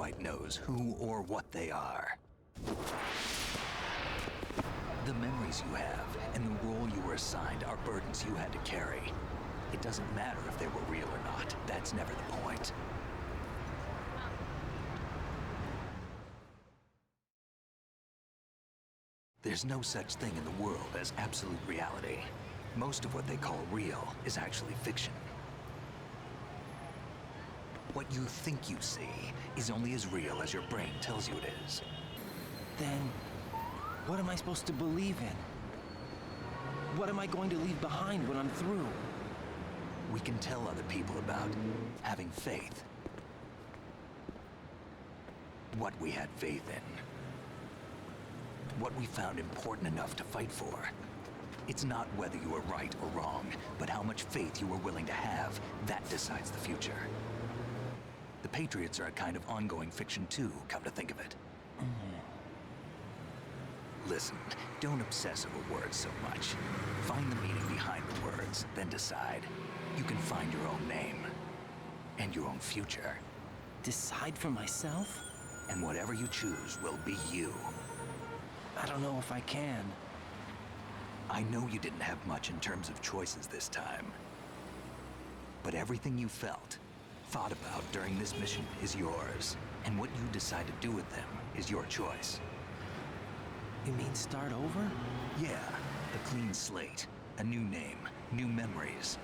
quite knows who or what they are. The memories you have and the role you were assigned are burdens you had to carry. It doesn't matter if they were real or not. That's never the point. There's no such thing in the world as absolute reality. Most of what they call real is actually fiction. What you think you see is only as real as your brain tells you it is.
Then, what am I supposed to believe in? What am I going to leave behind when I'm through?
We can tell other people about having faith. What we had faith in. What we found important enough to fight for. It's not whether you were right or wrong, but how much faith you were willing to have. That decides the future. The Patriots are a kind of ongoing fiction too, come to think of it. Listen, don't obsess over words so much. Find the meaning behind the words, then decide. You can find your own name. And your own future.
Decide for myself?
And whatever you choose will be you.
I don't know if I can.
I know you didn't have much in terms of choices this time. But everything you felt, thought about during this mission is yours. And what you decide to do with them is your choice.
You mean start over?
Yeah, a clean slate, a new name, new memories.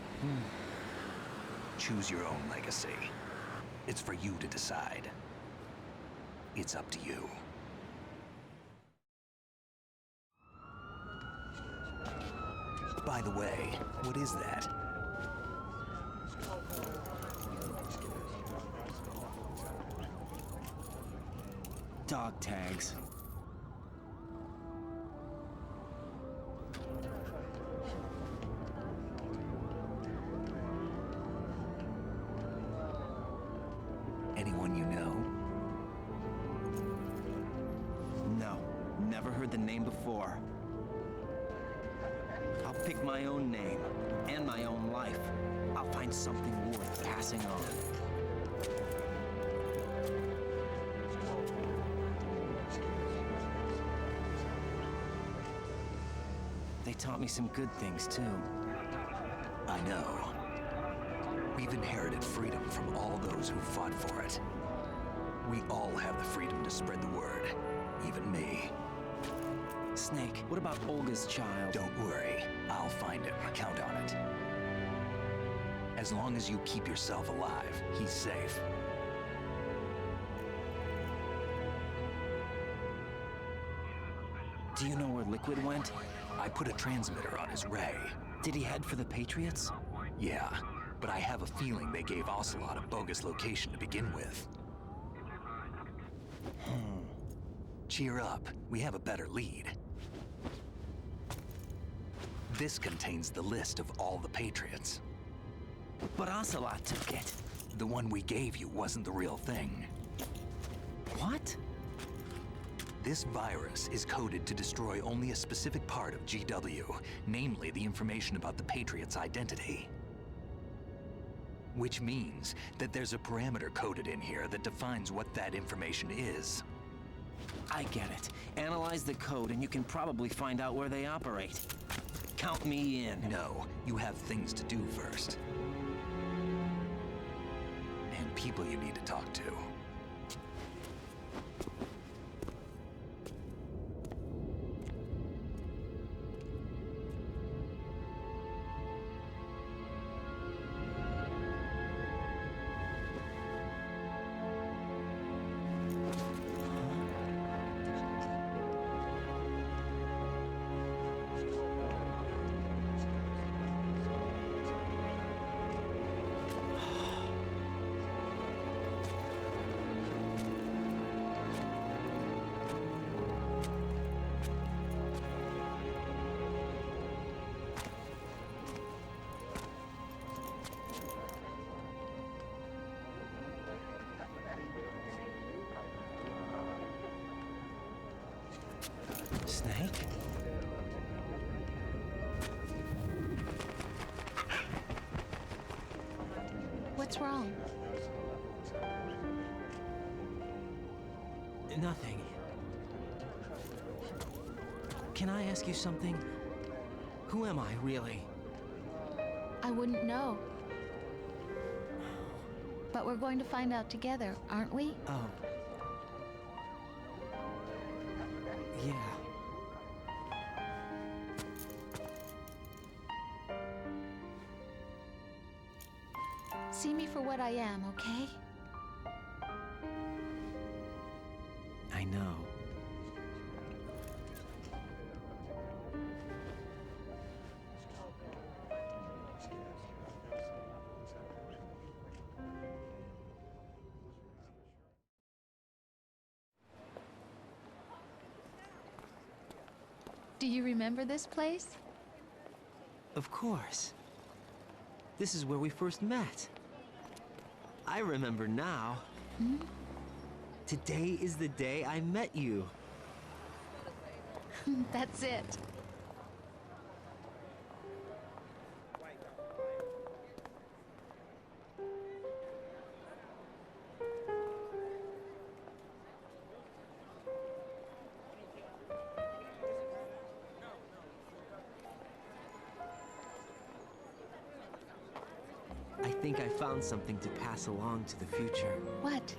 Choose your own legacy. It's for you to decide. It's up to you. By the way, what is that?
Dogtags.
Anyone you know?
No, never heard the name before. I'll pick my own name and my own life. I'll find something worth passing on. They taught me some good things, too.
I know. We've inherited freedom from all those who fought for it. We all have the freedom to spread the word, even me.
Snake, what about Olga's child?
Don't worry, I'll find him. Count on it. As long as you keep yourself alive, he's safe.
Do you know where Liquid went?
I put a transmitter on his ray.
Did he head for the Patriots?
Yeah, but I have a feeling they gave Ocelot a bogus location to begin with. Cheer up, we have a better lead. This contains the list of all the Patriots.
But Ocelot took it.
The one we gave you wasn't the real thing.
What?
This virus is coded to destroy only a specific part of GW, namely the information about the Patriots' identity. Which means that there's a parameter coded in here that defines what that information is.
I get it. Analyze the code and you can probably find out where they operate. Count me in.
No, you have things to do first. And people you need to talk to.
Snake?
What's wrong?
Nothing. Can I ask you something? Who am I, really?
I wouldn't know. But we're going to find out together, aren't we?
Oh. Yeah.
See me for what I am, okay?
I know.
Do you remember this place?
Of course. This is where we first met. I remember now.
Hmm?
Today is the day I met you.
That's it.
I think I found something to pass along to the future.
What?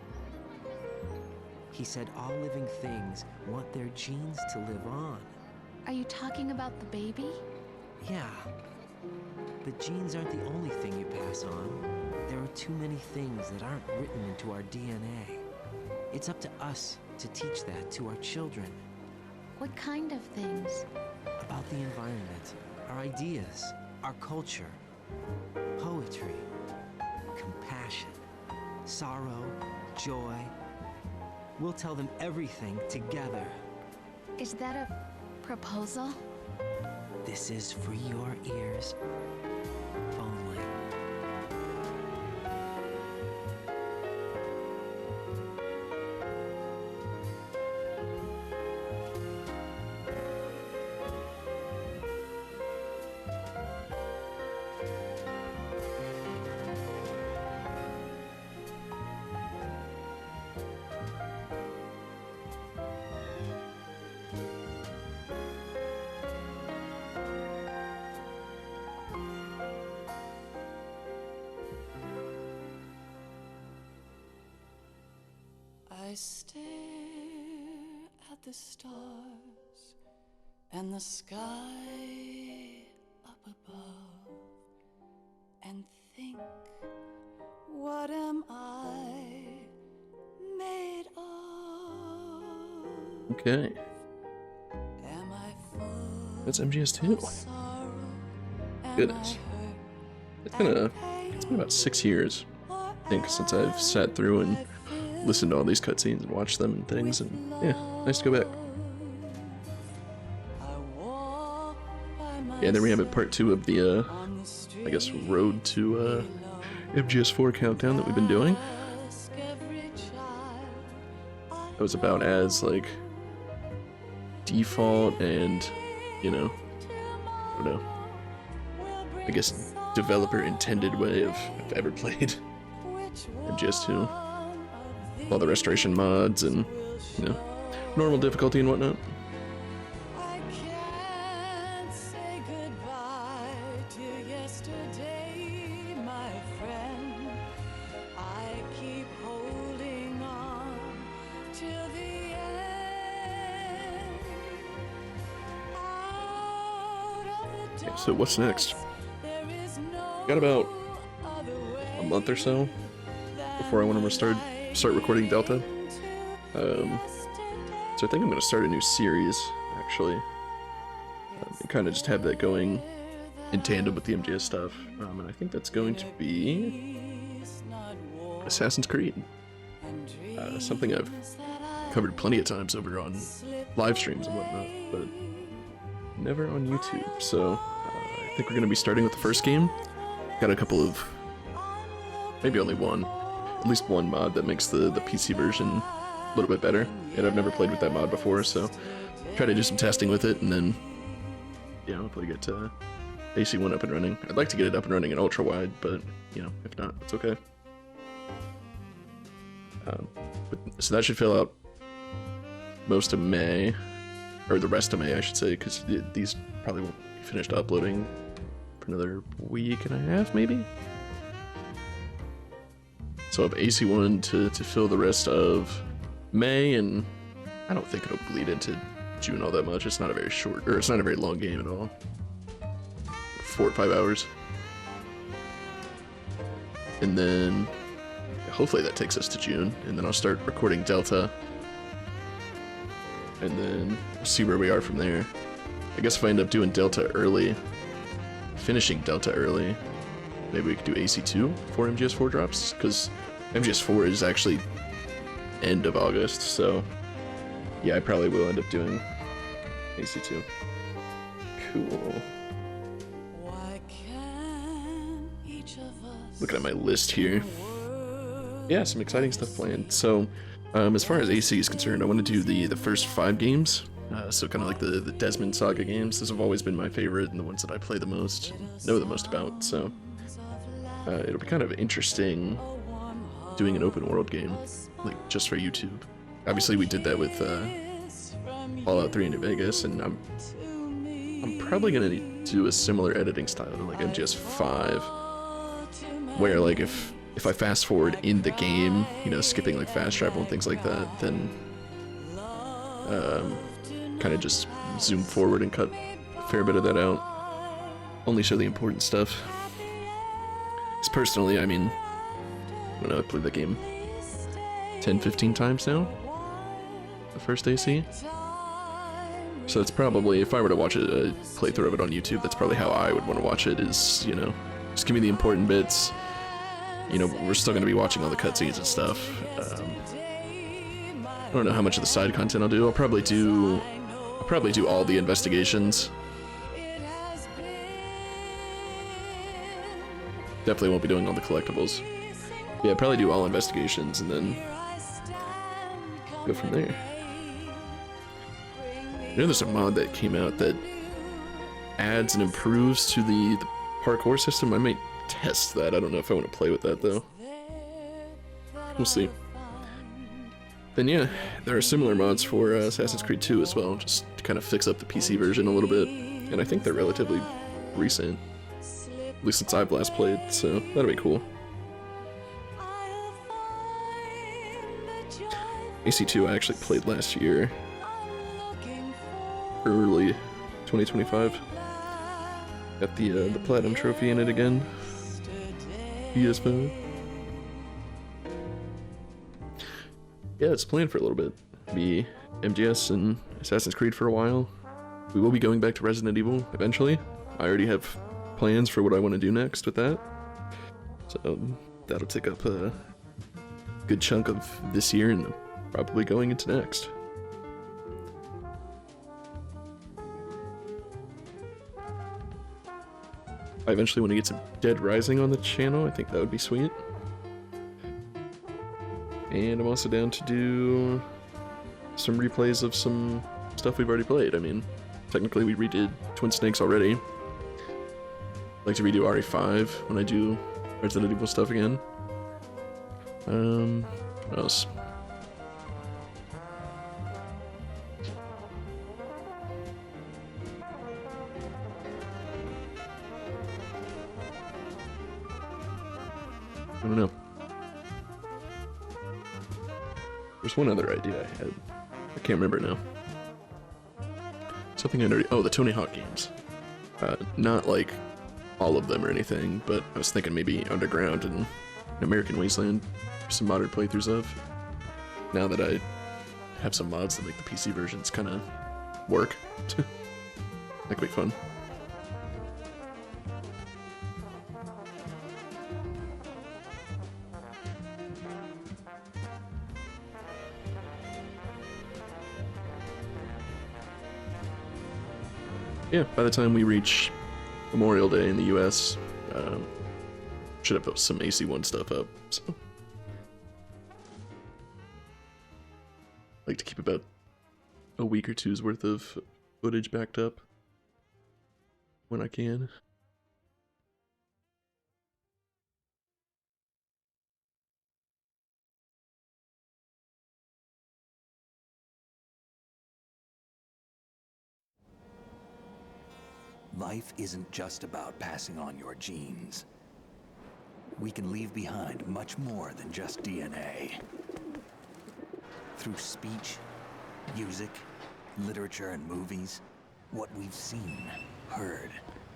He said all living things want their genes to live on.
Are you talking about the baby?
Yeah. The genes aren't the only thing you pass on. There are too many things that aren't written into our DNA. It's up to us to teach that to our children.
What kind of things?
About the environment, our ideas, our culture, poetry, compassion, sorrow, joy. We'll tell them everything together.
Is that a proposal?
This is for your ears only.
I stare at the stars and the sky up above and think, what am I made of?
Okay.
Am I full
That's MGS2.
of sorrow? Am
Goodness. It's been about 6 years, I think, since I've sat through and listened to all these cutscenes and watched them and things, and yeah, nice to go back. Yeah, then we have part 2 of the, I guess, road to MGS4 countdown that we've been doing. That was about as, like, default and, you know, I don't know, I guess developer intended way of I've ever played MGS2. All the restoration mods and, you know, normal difficulty and whatnot.
I can't say goodbye to yesterday, my friend. I keep holding on till the end.
Okay, so what's next? Got about a month or so before I want to start recording Delta. So I think I'm going to start a new series, actually. And kind of just have that going in tandem with the MGS stuff. And I think that's going to be Assassin's Creed. Something I've covered plenty of times over on live streams and whatnot, but never on YouTube. So I think we're going to be starting with the first game. Got a couple of, maybe only one, at least one mod that makes the PC version a little bit better, and I've never played with that mod before, so try to do some testing with it, and then, yeah, hopefully get AC1 up and running. I'd like to get it up and running in ultra-wide, but, you know, if not, it's okay. So that should fill out most of May, or the rest of May, I should say, because these probably won't be finished uploading for another week and a half, maybe? So I have AC1 to fill the rest of May, and I don't think it'll bleed into June all that much. It's not a very short, or it's not a very long game at all. 4 or 5 hours. And then hopefully that takes us to June, and then I'll start recording Delta. And then we'll see where we are from there. I guess if I end up doing Delta early, finishing Delta early, maybe we could do AC2 for MGS4 drops, because MGS4 is actually end of August, so yeah, I probably will end up doing AC2. Cool. Looking at my list here. Yeah, some exciting stuff planned. So, as far as AC is concerned, I want to do the first 5 games. So kind of like the Desmond Saga games. Those have always been my favorite and the ones that I play the most, know the most about. So, it'll be kind of interesting doing an open world game, like just for YouTube. Obviously, we did that with Fallout 3 New Vegas, and I'm probably gonna do a similar editing style to like MGS5, where like if I fast forward in the game, you know, skipping like fast travel and things like that, then kind of just zoom forward and cut a fair bit of that out. Only show the important stuff. Because personally, I mean, I don't know, I played the game 10-15 times now, the first AC. So it's probably, if I were to watch a playthrough of it on YouTube, that's probably how I would want to watch it, is, you know, just give me the important bits. You know, we're still going to be watching all the cutscenes and stuff. I don't know how much of the side content I'll do. I'll probably do all the investigations. Definitely won't be doing all the collectibles. Yeah, probably do all investigations and then go from there. You know, there's a mod that came out that adds and improves to the parkour system. I might test that. I don't know if I want to play with that though. We'll see. Then yeah, there are similar mods for Assassin's Creed 2 as well, just to kind of fix up the PC version a little bit. And I think they're relatively recent, at least since I've last played, so that'll be cool. AC2 I actually played last year, early 2025. Got the platinum trophy in it again. PS5. Yeah, it's planned for a little bit. Be MGS and Assassin's Creed for a while. We will be going back to Resident Evil eventually. I already have plans for what I want to do next with that. So that'll take up a good chunk of this year and probably going into next. I eventually want to get some Dead Rising on the channel. I think that would be sweet. And I'm also down to do some replays of some stuff we've already played. I mean, technically we redid Twin Snakes already. I'd like to redo RE5 when I do Resident Evil stuff again. What else? I don't know. There's one other idea I had. I can't remember now. Something I already... Oh, the Tony Hawk games. Not like all of them or anything, but I was thinking maybe Underground and American Wasteland, some modern playthroughs of. Now that I have some mods that make the PC versions kind of work. That could be fun. Yeah, by the time we reach Memorial Day in the US, should have put some AC1 stuff up, so. Like to keep about a week or two's worth of footage backed up when I can.
life isn't just about passing on your genes. We can leave behind much more than just DNA. Through speech, music, literature, and movies, what we've seen, heard,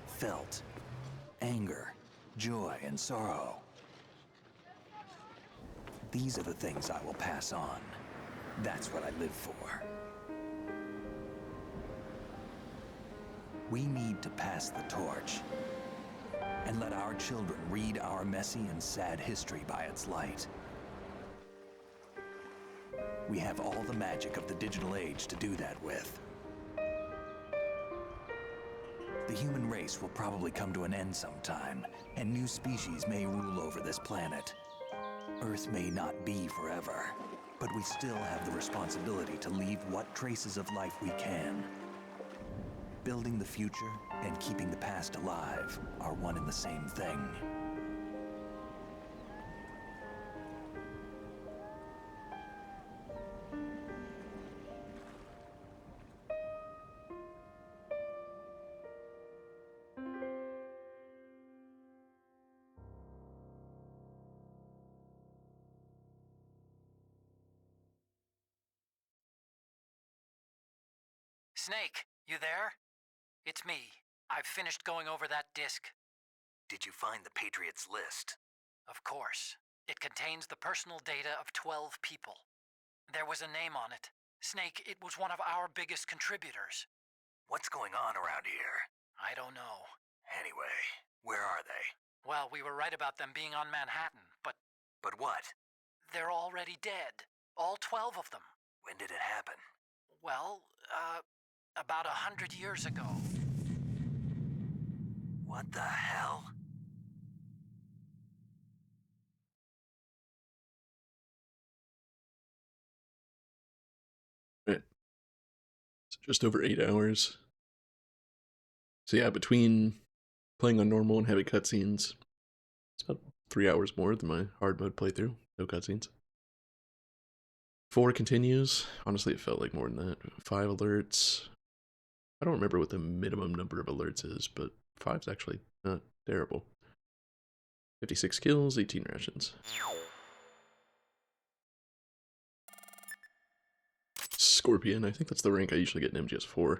felt, anger, joy, and sorrow. These are the things I will pass on. That's what I live for. We need to pass the torch and let our children read our messy and sad history by its light. We have all the magic of the digital age to do that with. The human race will probably come to an end sometime, and new species may rule over this planet. Earth may not be forever, but we still have the responsibility to leave what traces of life we can. Building the future and keeping the past alive are one and the same thing.
Snake, you there? It's me. I've finished going over that disk.
Did you find the Patriots list?
Of course. It contains the personal data of 12 people. There was a name on it. Snake, it was one of our biggest contributors.
What's going on around here?
I don't know.
Anyway, where are they?
Well, we were right about them being on Manhattan, but...
But what?
They're already dead. All 12 of them.
When did it happen?
Well, about 100 years ago.
What the hell?
Right. So just over 8 hours. So yeah, between playing on normal and heavy cutscenes, it's about 3 hours more than my hard mode playthrough. No cutscenes. 4 continues. Honestly, it felt like more than that. 5 alerts. I don't remember what the minimum number of alerts is, but 5's actually not terrible. 56 kills, 18 rations. Scorpion, I think that's the rank I usually get in MGS4.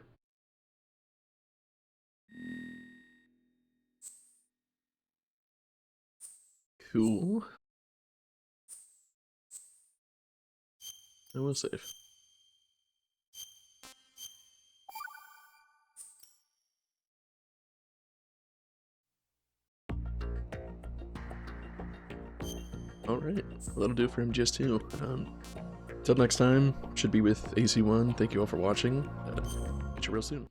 Cool. I will save. Alright, that'll do it for MGS2. Until next time, should be with AC1. Thank you all for watching. Catch you real soon.